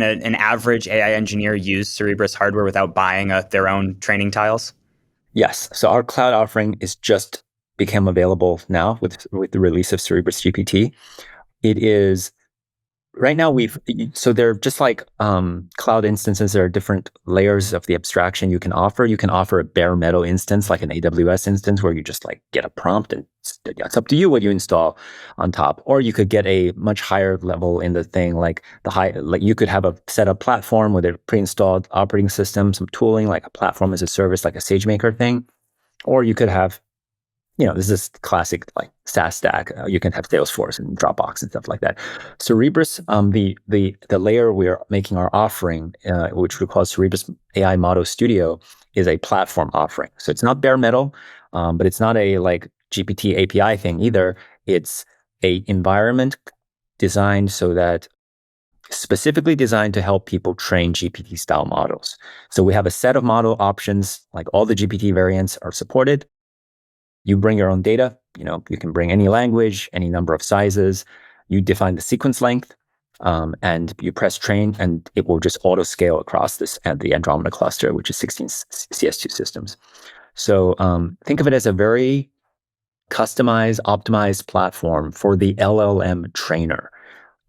S3: an average AI engineer use Cerebras hardware without buying their own training tiles?
S4: Yes. So our cloud offering is just became available now with the release of Cerebras GPT. It is right now so they're just like cloud instances. There are different layers of the abstraction you can offer. You can offer a bare metal instance, like an AWS instance, where you just like get a prompt and it's up to you what you install on top. Or you could get a much higher level in the thing, like you could have a setup platform with a pre-installed operating system, some tooling, like a platform as a service, like a SageMaker thing. Or you could have, this is classic like SaaS stack. You can have Salesforce and Dropbox and stuff like that. Cerebras, the layer we're making our offering, which we call Cerebras AI Model Studio, is a platform offering. So it's not bare metal, but it's not a like GPT API thing either. It's a environment designed so that specifically designed to help people train GPT style models. So we have a set of model options, like all the GPT variants are supported. You bring your own data. You can bring any language, any number of sizes. You define the sequence length. And you press train, and it will just auto scale across this and the Andromeda cluster, which is 16 CS2 systems. So think of it as a very customized, optimized platform for the LLM trainer.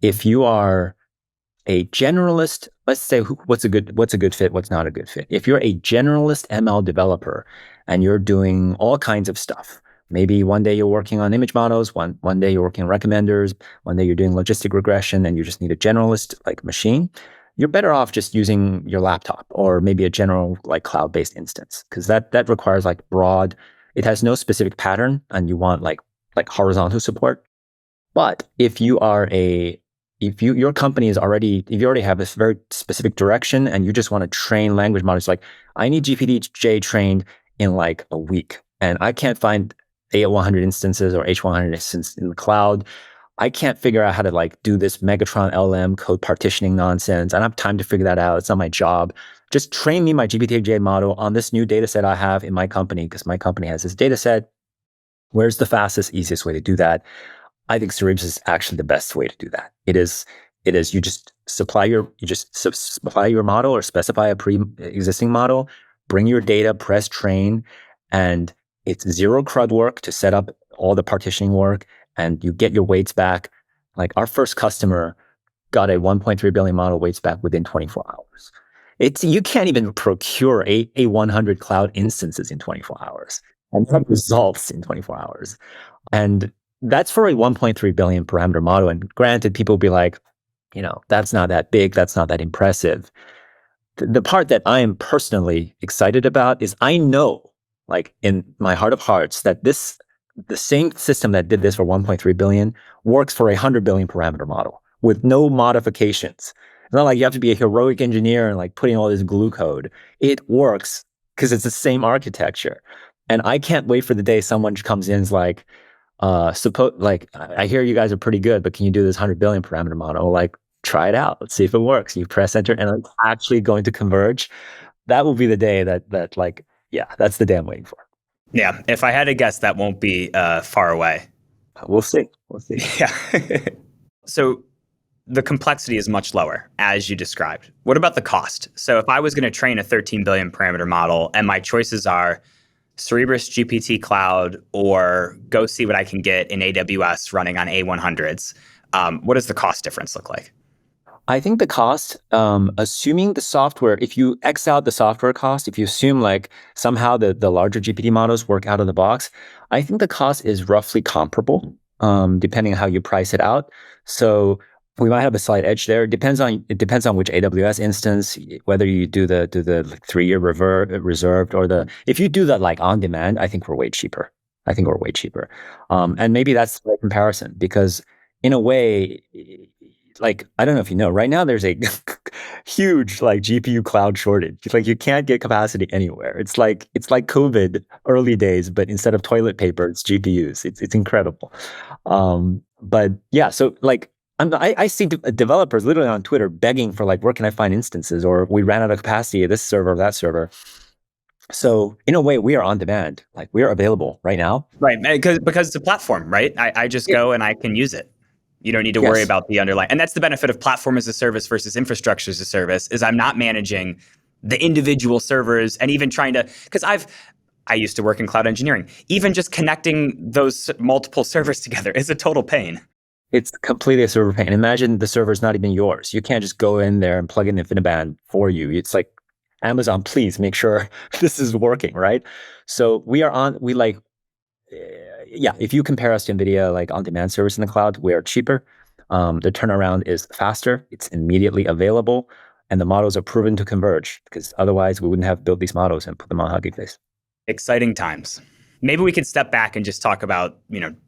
S4: If you are a generalist, let's say what's a good fit, what's not a good fit. If you're a generalist ML developer and you're doing all kinds of stuff, maybe one day you're working on image models, one day you're working on recommenders, one day you're doing logistic regression, and you just need a generalist like machine, you're better off just using your laptop or maybe a general like cloud-based instance, because that requires like broad, it has no specific pattern, and you want like horizontal support. But if you are your company is already, if you already have this very specific direction and you just want to train language models, like I need GPT-J trained in like a week, and I can't find A100 instances or H100 instances in the cloud. I can't figure out how to like do this Megatron LLM code partitioning nonsense. I don't have time to figure that out. It's not my job. Just train me my GPT-J model on this new data set I have in my company, because my company has this data set. Where's the fastest, easiest way to do that? I think Cerebras is actually the best way to do that. It is you just supply your model or specify a pre-existing model, bring your data, press train, and it's zero CRUD work to set up all the partitioning work, and you get your weights back. Like our first customer got a 1.3 billion model weights back within 24 hours. You can't even procure a 100 cloud instances in 24 hours and have results in 24 hours. And that's for a 1.3 billion parameter model. And granted, people will be like, that's not that big. That's not that impressive. The part that I am personally excited about is I know, like in my heart of hearts, that the same system that did this for 1.3 billion works for a 100 billion parameter model with no modifications. It's not like you have to be a heroic engineer and like putting all this glue code. It works because it's the same architecture. And I can't wait for the day someone comes in and is like, I hear you guys are pretty good, but can you do this 100 billion parameter model? Like, try it out. Let's see if it works. You press enter and it's actually going to converge. That will be the day that like, yeah, that's the day I'm waiting for.
S3: Yeah. If I had to guess, that won't be far away.
S4: We'll see.
S3: Yeah. So the complexity is much lower, as you described. What about the cost? So if I was going to train a 13 billion parameter model and my choices are Cerebras GPT Cloud or go see what I can get in AWS running on A100s, what does the cost difference look like?
S4: I think the cost, assuming the software, if you X out the software cost, if you assume like somehow the larger GPT models work out of the box, I think the cost is roughly comparable, depending on how you price it out. So we might have a slight edge there. It depends on which AWS instance, whether you do the 3-year reserved or if you do that like on demand, I think we're way cheaper. And maybe that's the right comparison, because in a way, like, I don't know if you know, right now there's a huge like GPU cloud shortage. Like you can't get capacity anywhere. It's like COVID early days, but instead of toilet paper, it's GPUs. It's incredible. But yeah, so like I see developers literally on Twitter begging for like, where can I find instances? Or we ran out of capacity at this server or that server. So in a way, we are on demand. Like we are available right now.
S3: Right, because it's a platform, right? I just go and I can use it. You don't need to worry about the underlying. And that's the benefit of platform as a service versus infrastructure as a service, is I'm not managing the individual servers and even trying to, because I used to work in cloud engineering. Even just connecting those multiple servers together is a total pain.
S4: It's completely a server pain. Imagine the server's not even yours. You can't just go in there and plug in InfiniBand for you. It's like, Amazon, please make sure this is working, right? So if you compare us to NVIDIA, like on-demand service in the cloud, we are cheaper. The turnaround is faster. It's immediately available. And the models are proven to converge, because otherwise we wouldn't have built these models and put them on Hugging Face.
S3: Exciting times. Maybe we could step back and just talk about,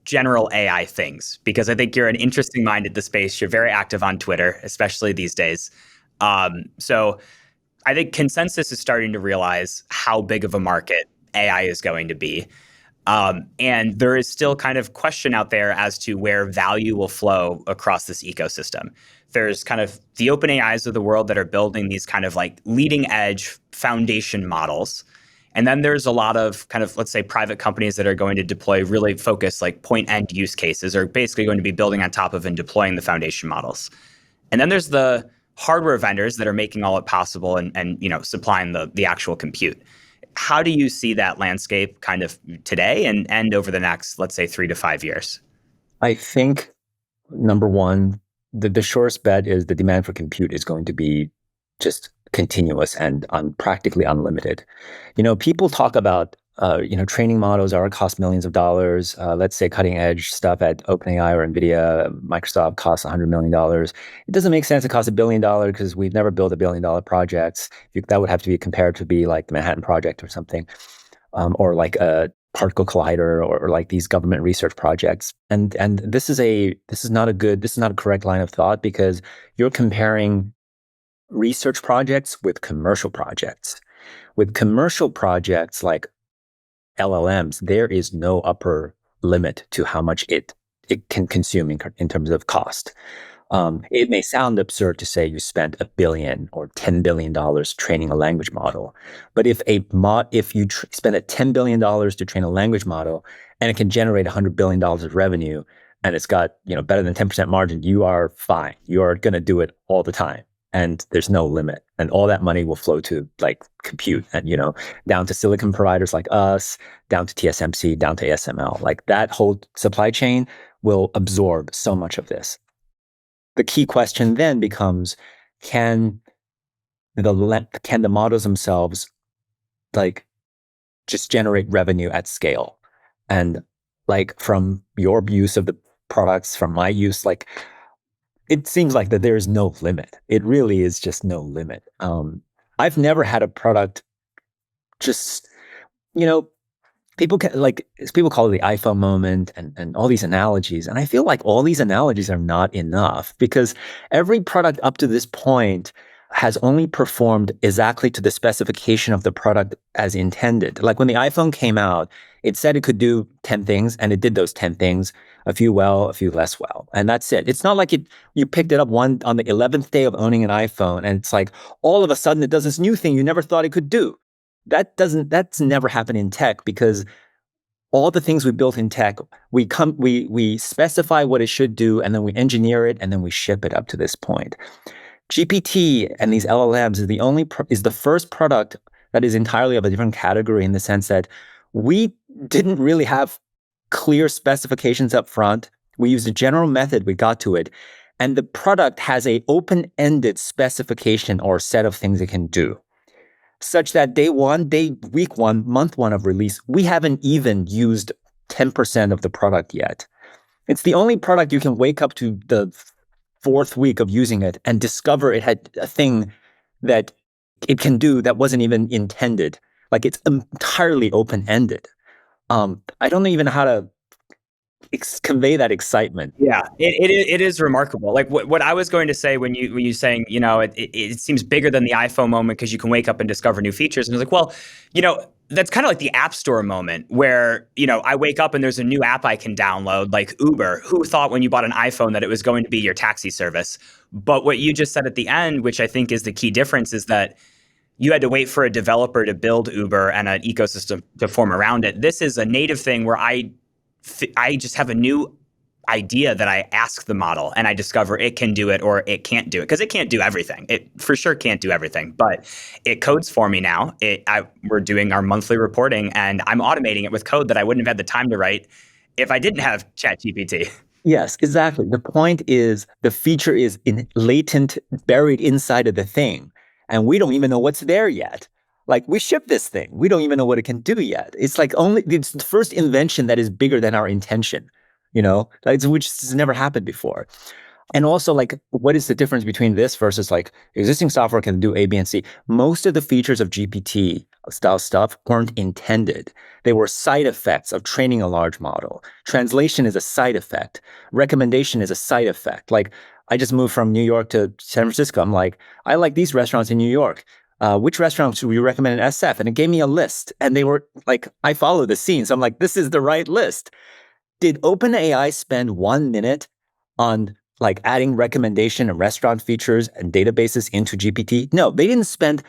S3: general AI things, because I think you're an interesting mind at the space. You're very active on Twitter, especially these days. So I think consensus is starting to realize how big of a market AI is going to be. And there is still kind of question out there as to where value will flow across this ecosystem. There's kind of the OpenAIs of the world that are building these kind of like leading edge foundation models. And then there's a lot of kind of, let's say, private companies that are going to deploy really focused like point end use cases, or basically going to be building on top of and deploying the foundation models. And then there's the hardware vendors that are making all it possible and supplying the actual compute. How do you see that landscape kind of today and over the next, let's say, 3 to 5 years?
S4: I think number one, the surest bet is the demand for compute is going to be just continuous and practically unlimited. People talk about training models are cost millions of dollars. Let's say cutting edge stuff at OpenAI or NVIDIA, Microsoft costs $100 million. It doesn't make sense to cost $1 billion because we've never built $1 billion projects. That would have to be compared to be like the Manhattan Project or something, or like a particle collider or like these government research projects. And this is not a correct line of thought, because you're comparing research projects with commercial projects. With commercial projects like LLMs, there is no upper limit to how much it can consume in terms of cost. It may sound absurd to say you spent $1 billion or $10 billion training a language model, but if you spend $10 billion to train a language model and it can generate $100 billion of revenue and it's got better than 10% margin, you are fine. You are going to do it all the time, and there's no limit. And all that money will flow to like compute and down to silicon providers like us, down to TSMC, down to ASML. Like that whole supply chain will absorb so much of this. The key question then becomes, can the models themselves like just generate revenue at scale? And like from your use of the products, from my use, like it seems like that there is no limit. It really is just no limit. I've never had a product just, people call it the iPhone moment and all these analogies. And I feel like all these analogies are not enough, because every product up to this point has only performed exactly to the specification of the product as intended. Like when the iPhone came out, it said it could do 10 things, and it did those 10 things, a few well, a few less well. And that's it. It's not like you picked it up on the 11th day of owning an iPhone, and it's like all of a sudden it does this new thing you never thought it could do. That's never happened in tech, because all the things we built in tech, we specify what it should do, and then we engineer it, and then we ship it up to this point. GPT and these LLMs is the first product that is entirely of a different category, in the sense that we didn't really have clear specifications up front. We used a general method, we got to it, and the product has a open-ended specification or set of things it can do, such that week one, month one of release, we haven't even used 10% of the product yet. It's the only product you can wake up to the 4th week of using it and discover it had a thing that it can do that wasn't even intended. Like it's entirely open-ended. I don't even know how to convey that excitement.
S3: Yeah, it is remarkable. Like what I was going to say when you saying, it seems bigger than the iPhone moment because you can wake up and discover new features. And I was like, well, that's kind of like the App Store moment where, I wake up and there's a new app I can download, like Uber. Who thought when you bought an iPhone that it was going to be your taxi service? But what you just said at the end, which I think is the key difference, is that you had to wait for a developer to build Uber and an ecosystem to form around it. This is a native thing where I just have a new idea that I ask the model and I discover it can do it or it can't do it, because it can't do everything. It for sure can't do everything, but it codes for me now. We're doing our monthly reporting and I'm automating it with code that I wouldn't have had the time to write if I didn't have ChatGPT.
S4: Yes, exactly. The point is the feature is latent, buried inside of the thing, and we don't even know what's there yet. Like we ship this thing, we don't even know what it can do yet. It's like it's the first invention that is bigger than our intention, which has never happened before. And also, like, what is the difference between this versus like existing software can do A, B, and C? Most of the features of GPT style stuff weren't intended. They were side effects of training a large model. Translation is a side effect. Recommendation is a side effect. Like, I just moved from New York to San Francisco. I'm like, I like these restaurants in New York. Which restaurants should we recommend in SF? And it gave me a list. And they were like, I follow the scene. So I'm like, this is the right list. Did OpenAI spend 1 minute on like adding recommendation and restaurant features and databases into GPT? No, they didn't spend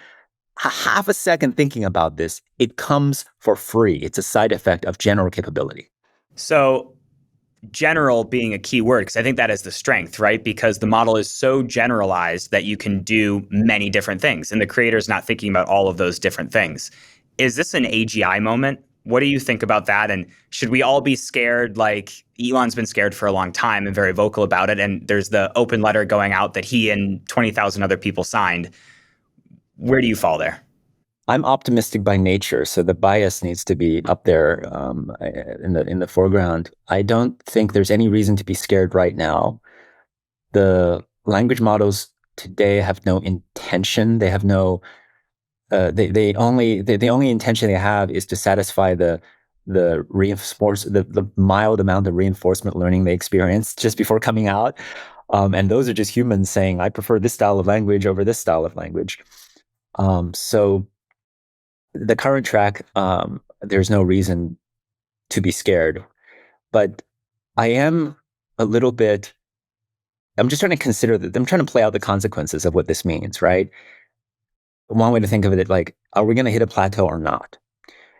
S4: half a second thinking about this. It comes for free. It's a side effect of general capability.
S3: So general being a key word, because I think that is the strength, right? Because the model is so generalized that you can do many different things, and the creator is not thinking about all of those different things. Is this an AGI moment? What do you think about that? And should we all be scared? Like Elon's been scared for a long time and very vocal about it. And there's the open letter going out that he and 20,000 other people signed. Where do you fall there?
S4: I'm optimistic by nature, so the bias needs to be up there in the foreground. I don't think there's any reason to be scared right now. The language models today have no intention. They have no. The only intention they have is to satisfy the mild amount of reinforcement learning they experienced just before coming out, and those are just humans saying, "I prefer this style of language over this style of language." So the current track, there's no reason to be scared, but I am a little bit. I'm just trying to consider that. I'm trying to play out the consequences of what this means, right? One way to think of it, like, are we going to hit a plateau or not?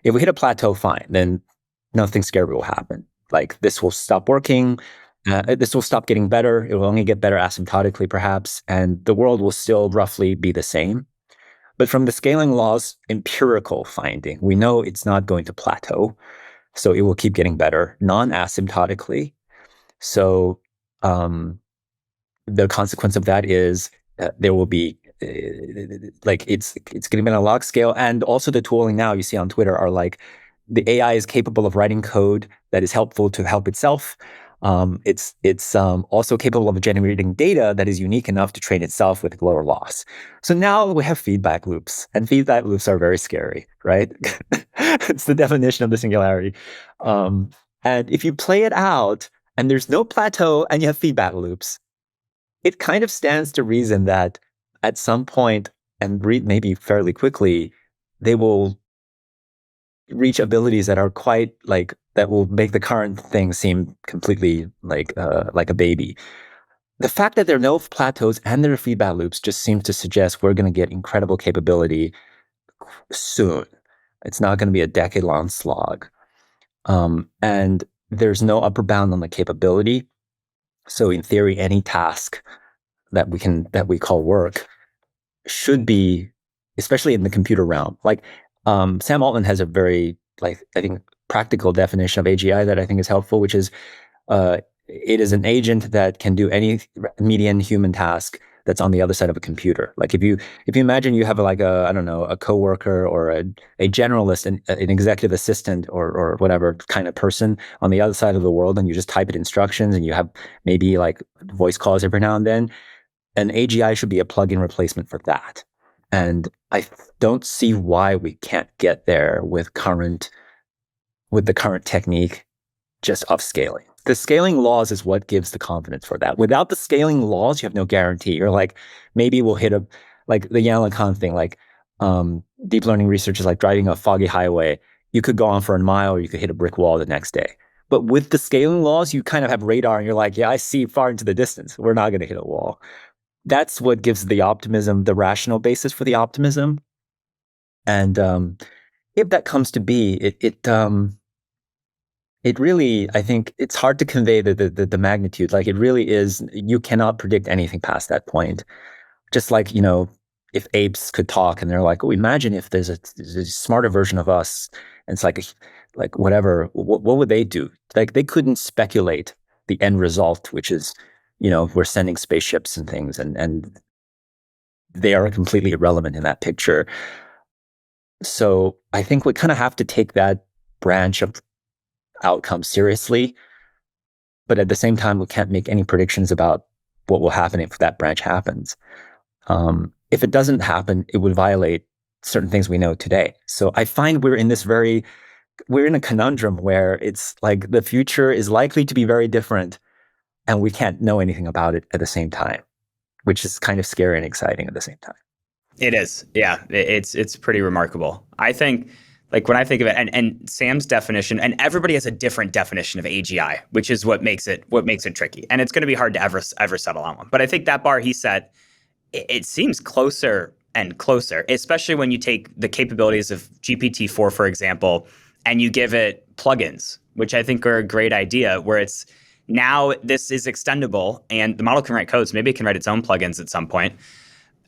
S4: If we hit a plateau, fine, then nothing scary will happen. Like, this will stop working. This will stop getting better. It will only get better asymptotically, perhaps, and the world will still roughly be the same. But from the scaling law's empirical finding, we know it's not going to plateau. So it will keep getting better non-asymptotically. So the consequence of that is there will be like it's going to be on a log scale, and also the tooling now you see on Twitter are like the AI is capable of writing code that is helpful to help itself. It's also capable of generating data that is unique enough to train itself with lower loss. So now we have feedback loops, and feedback loops are very scary, right? It's the definition of the singularity. And if you play it out, and there's no plateau, and you have feedback loops, it kind of stands to reason that at some point, and maybe fairly quickly, they will reach abilities that are quite like that will make the current thing seem completely like a baby. The fact that there are no plateaus and there are feedback loops just seems to suggest we're going to get incredible capability soon. It's not going to be a decade-long slog, and there's no upper bound on the capability. So in theory, any task that we call work should be, especially in the computer realm. Like Sam Altman has a very I think practical definition of AGI that I think is helpful, which is it is an agent that can do any median human task that's on the other side of a computer. Like if you imagine you have like a coworker or a generalist, an executive assistant or whatever kind of person on the other side of the world, and you just type it instructions and you have maybe like voice calls every now and then, an AGI should be a plug-in replacement for that. And I don't see why we can't get there with the current technique just of scaling. The scaling laws is what gives the confidence for that. Without the scaling laws, you have no guarantee. You're like, maybe we'll hit like the Yan LeCun thing, like deep learning research is like driving a foggy highway. You could go on for a mile or you could hit a brick wall the next day. But with the scaling laws, you kind of have radar and you're like, yeah, I see far into the distance. We're not going to hit a wall. That's what gives the optimism, the rational basis for the optimism. And if that comes to be, it really, I think it's hard to convey the magnitude. Like it really is, you cannot predict anything past that point. Just like, if apes could talk and they're like, oh, imagine if there's a smarter version of us. And it's like whatever, what would they do? Like they couldn't speculate the end result, which is, we're sending spaceships and things, and they are completely irrelevant in that picture. So I think we kind of have to take that branch of outcome seriously, but at the same time, we can't make any predictions about what will happen if that branch happens. If it doesn't happen, it would violate certain things we know today. So I find we're in a conundrum where it's like the future is likely to be very different, and we can't know anything about it at the same time, which is kind of scary and exciting at the same time.
S3: It is. Yeah. It's pretty remarkable. I think, like when I think of it, and Sam's definition, and everybody has a different definition of AGI, which is what makes it tricky. And it's going to be hard to ever settle on one. But I think that bar he set, it seems closer and closer, especially when you take the capabilities of GPT-4, for example, and you give it plugins, which I think are a great idea, where it's Now this is extendable and the model can write code, so maybe it can write its own plugins at some point.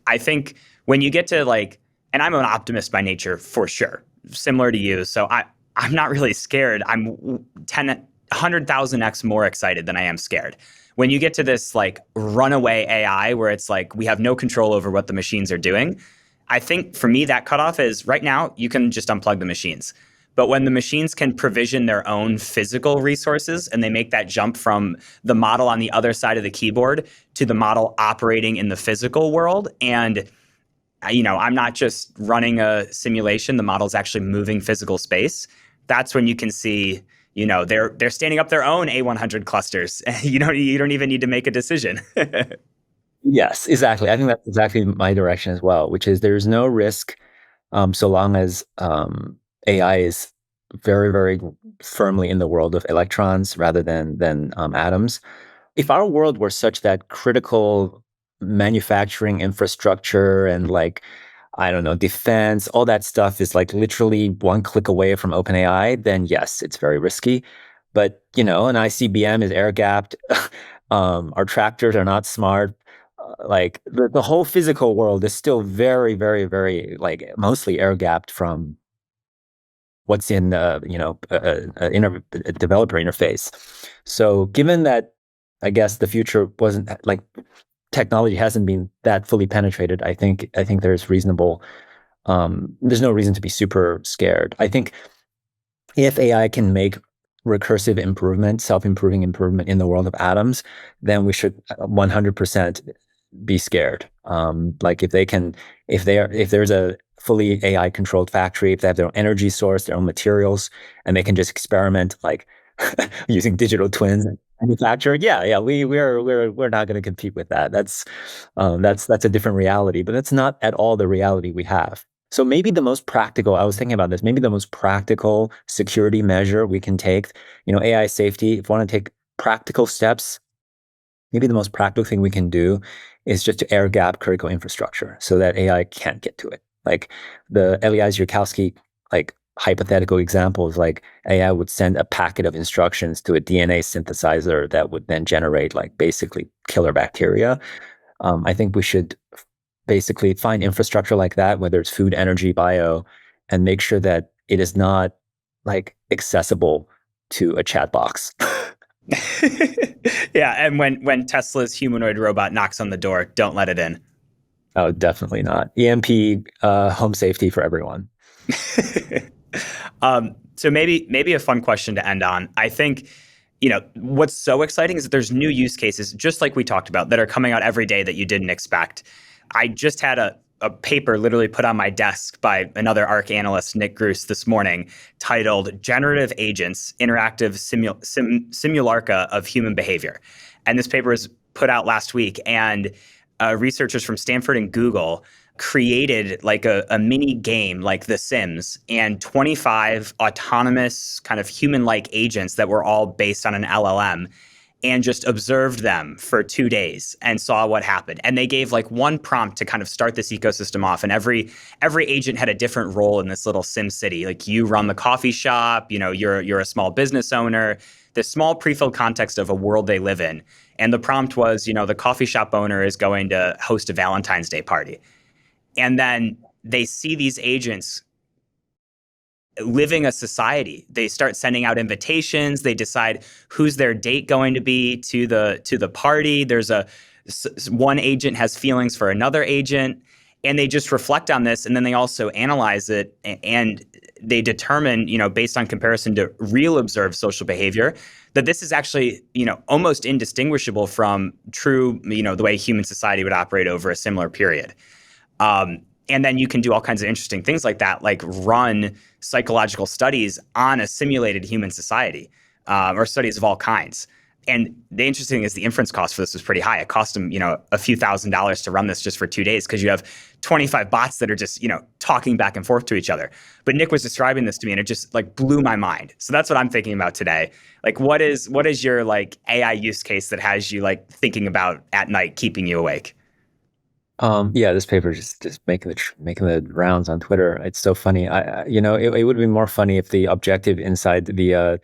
S3: I think when you get to like, and I'm an optimist by nature for sure, similar to you. So I'm not really scared. I'm 100,000x more excited than I am scared. When you get to this like runaway AI where it's like we have no control over what the machines are doing, I think for me that cutoff is right now you can just unplug the machines. But when the machines can provision their own physical resources and they make that jump from the model on the other side of the keyboard to the model operating in the physical world, and I'm not just running a simulation, the model's actually moving physical space, that's when you can see, they're standing up their own A100 clusters. You don't even need to make a decision.
S4: Yes, exactly. I think that's exactly my direction as well, which is there's no risk so long as AI is very, very firmly in the world of electrons rather than atoms. If our world were such that critical manufacturing infrastructure and like, I don't know, defense, all that stuff is like literally one click away from OpenAI, then yes, it's very risky. But, an ICBM is air gapped. Our tractors are not smart. Like the whole physical world is still very, very, very like mostly air gapped from what's in a developer interface. So given that, I guess the future wasn't like technology hasn't been that fully penetrated, I think there's reasonable. There's no reason to be super scared. I think if AI can make recursive improvement, self-improving improvement in the world of atoms, then we should 100% be scared. Like if there's a fully AI controlled factory, if they have their own energy source, their own materials, and they can just experiment like using digital twins and manufacture, we're not going to compete with that. That's a different reality, but that's not at all the reality we have. So maybe the most practical, I was thinking about this, maybe the most practical security measure we can take, AI safety, if we want to take practical steps, maybe the most practical thing we can do is just to air gap critical infrastructure so that AI can't get to it. Like the Eliezer Yudkowsky, like hypothetical example is like AI would send a packet of instructions to a DNA synthesizer that would then generate like basically killer bacteria. I think we should basically find infrastructure like that, whether it's food, energy, bio, and make sure that it is not like accessible to a chat box.
S3: Yeah, and when Tesla's humanoid robot knocks on the door, don't let it in.
S4: Oh, definitely not. EMP, home safety for everyone.
S3: So maybe a fun question to end on. I think, what's so exciting is that there's new use cases, just like we talked about, that are coming out every day that you didn't expect. I just had a paper literally put on my desk by another ARC analyst, Nick Gruss, this morning, titled Generative Agents, Interactive Simulacra of Human Behavior. And this paper was put out last week, and researchers from Stanford and Google created like a mini game like The Sims and 25 autonomous kind of human-like agents that were all based on an LLM, and just observed them for 2 days and saw what happened. And they gave like one prompt to kind of start this ecosystem off. And every agent had a different role in this little Sim city. Like you run the coffee shop, you're a small business owner, this small pre-filled context of a world they live in. And the prompt was, the coffee shop owner is going to host a Valentine's Day party. And then they see these agents living a society. They start sending out invitations. They decide who's their date going to be to the party. There's one agent has feelings for another agent, and they just reflect on this, and then they also analyze it, and they determine, based on comparison to real observed social behavior, that this is actually, almost indistinguishable from true, the way human society would operate over a similar period. And then you can do all kinds of interesting things like that, like run psychological studies on a simulated human society, or studies of all kinds. And the interesting thing is the inference cost for this was pretty high. It cost them, a few $1,000s to run this just for 2 days because you have 25 bots that are just, talking back and forth to each other. But Nick was describing this to me and it just like blew my mind. So that's what I'm thinking about today. Like, what is your like AI use case that has you like thinking about at night, keeping you awake?
S4: Yeah, this paper is just making the rounds on Twitter. It's so funny. It would be more funny if the objective inside the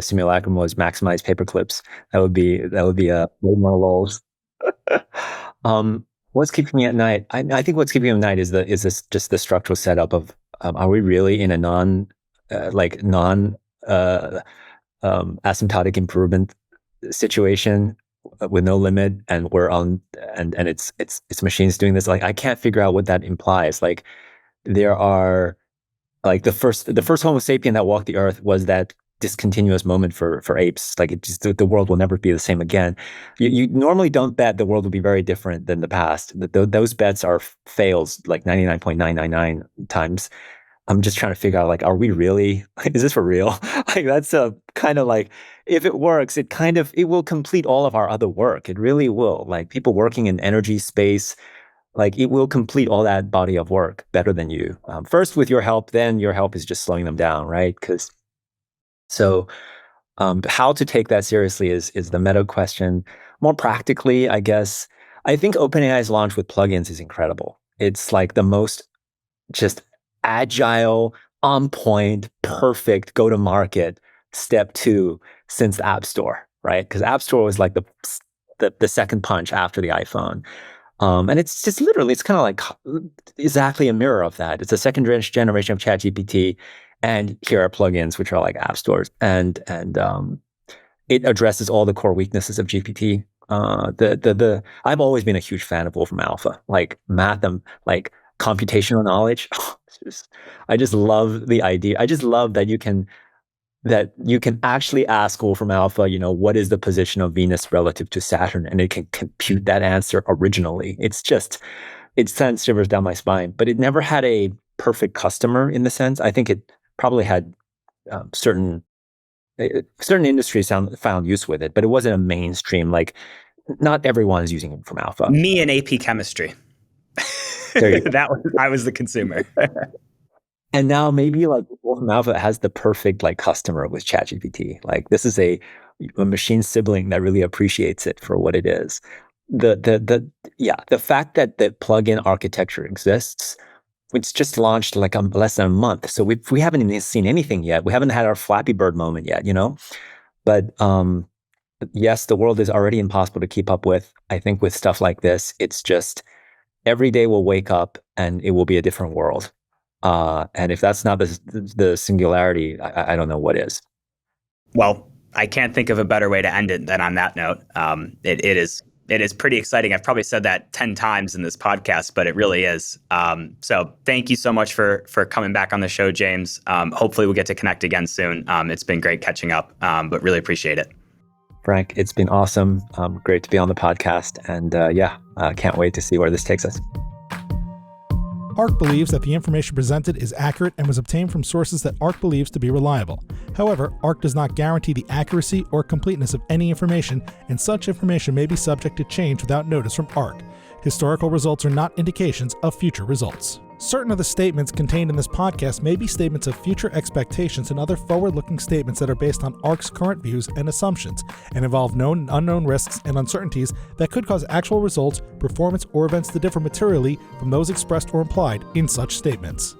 S4: simulacrum was maximize paper clips. That would be way more lols. What's keeping me at night? I think what's keeping me at night is this just the structural setup of are we really in a non asymptotic improvement situation with no limit, and we're on and it's machines doing this. Like, I can't figure out what that implies. Like, there are like the first Homo sapien that walked the earth was that discontinuous moment for apes. Like, it just, the world will never be the same again. You normally don't bet the world will be very different than the past. Those bets are fails like 99.999 times. I'm just trying to figure out, like, are we really, is this for real? Like, that's a kind of like, if it works, it will complete all of our other work. It really will. Like, people working in energy space, like, it will complete all that body of work better than you. First with your help, then your help is just slowing them down, right? How to take that seriously is the meta question. More practically, I guess, I think OpenAI's launch with plugins is incredible. It's like the most just agile, on point, perfect go to market step 2 since the App Store, right? Because App Store was like the second punch after the iPhone. And it's just literally, it's kind of like exactly a mirror of that. It's a second generation of ChatGPT, and here are plugins, which are like app stores, and it addresses all the core weaknesses of GPT. I've always been a huge fan of Wolfram Alpha, like math and like computational knowledge. I just love the idea. I just love that you can actually ask Wolfram Alpha, what is the position of Venus relative to Saturn, and it can compute that answer originally. It sends shivers down my spine. But it never had a perfect customer in the sense. I think it probably had certain industries found use with it, but it wasn't a mainstream. Like, not everyone's using it from Alpha.
S3: Me and AP chemistry.
S4: There you go.
S3: I was the consumer.
S4: And now maybe like Wolfram Alpha has the perfect like customer with ChatGPT. Like, this is a machine sibling that really appreciates it for what it is. The fact that the plugin architecture exists, it's just launched like less than a month, so we haven't even seen anything yet. We haven't had our Flappy Bird moment yet, But yes, the world is already impossible to keep up with. I think with stuff like this, it's just every day we'll wake up and it will be a different world. And if that's not the singularity, I don't know what is.
S3: Well, I can't think of a better way to end it than on that note. It is pretty exciting. I've probably said that 10 times in this podcast, but it really is. So thank you so much for coming back on the show, James. Hopefully we'll get to connect again soon. It's been great catching up, but really appreciate it.
S4: Frank, it's been awesome. Great to be on the podcast. And can't wait to see where this takes us.
S2: ARC believes that the information presented is accurate and was obtained from sources that ARC believes to be reliable. However, ARC does not guarantee the accuracy or completeness of any information, and such information may be subject to change without notice from ARC. Historical results are not indications of future results. Certain of the statements contained in this podcast may be statements of future expectations and other forward-looking statements that are based on ARC's current views and assumptions and involve known and unknown risks and uncertainties that could cause actual results, performance, or events to differ materially from those expressed or implied in such statements.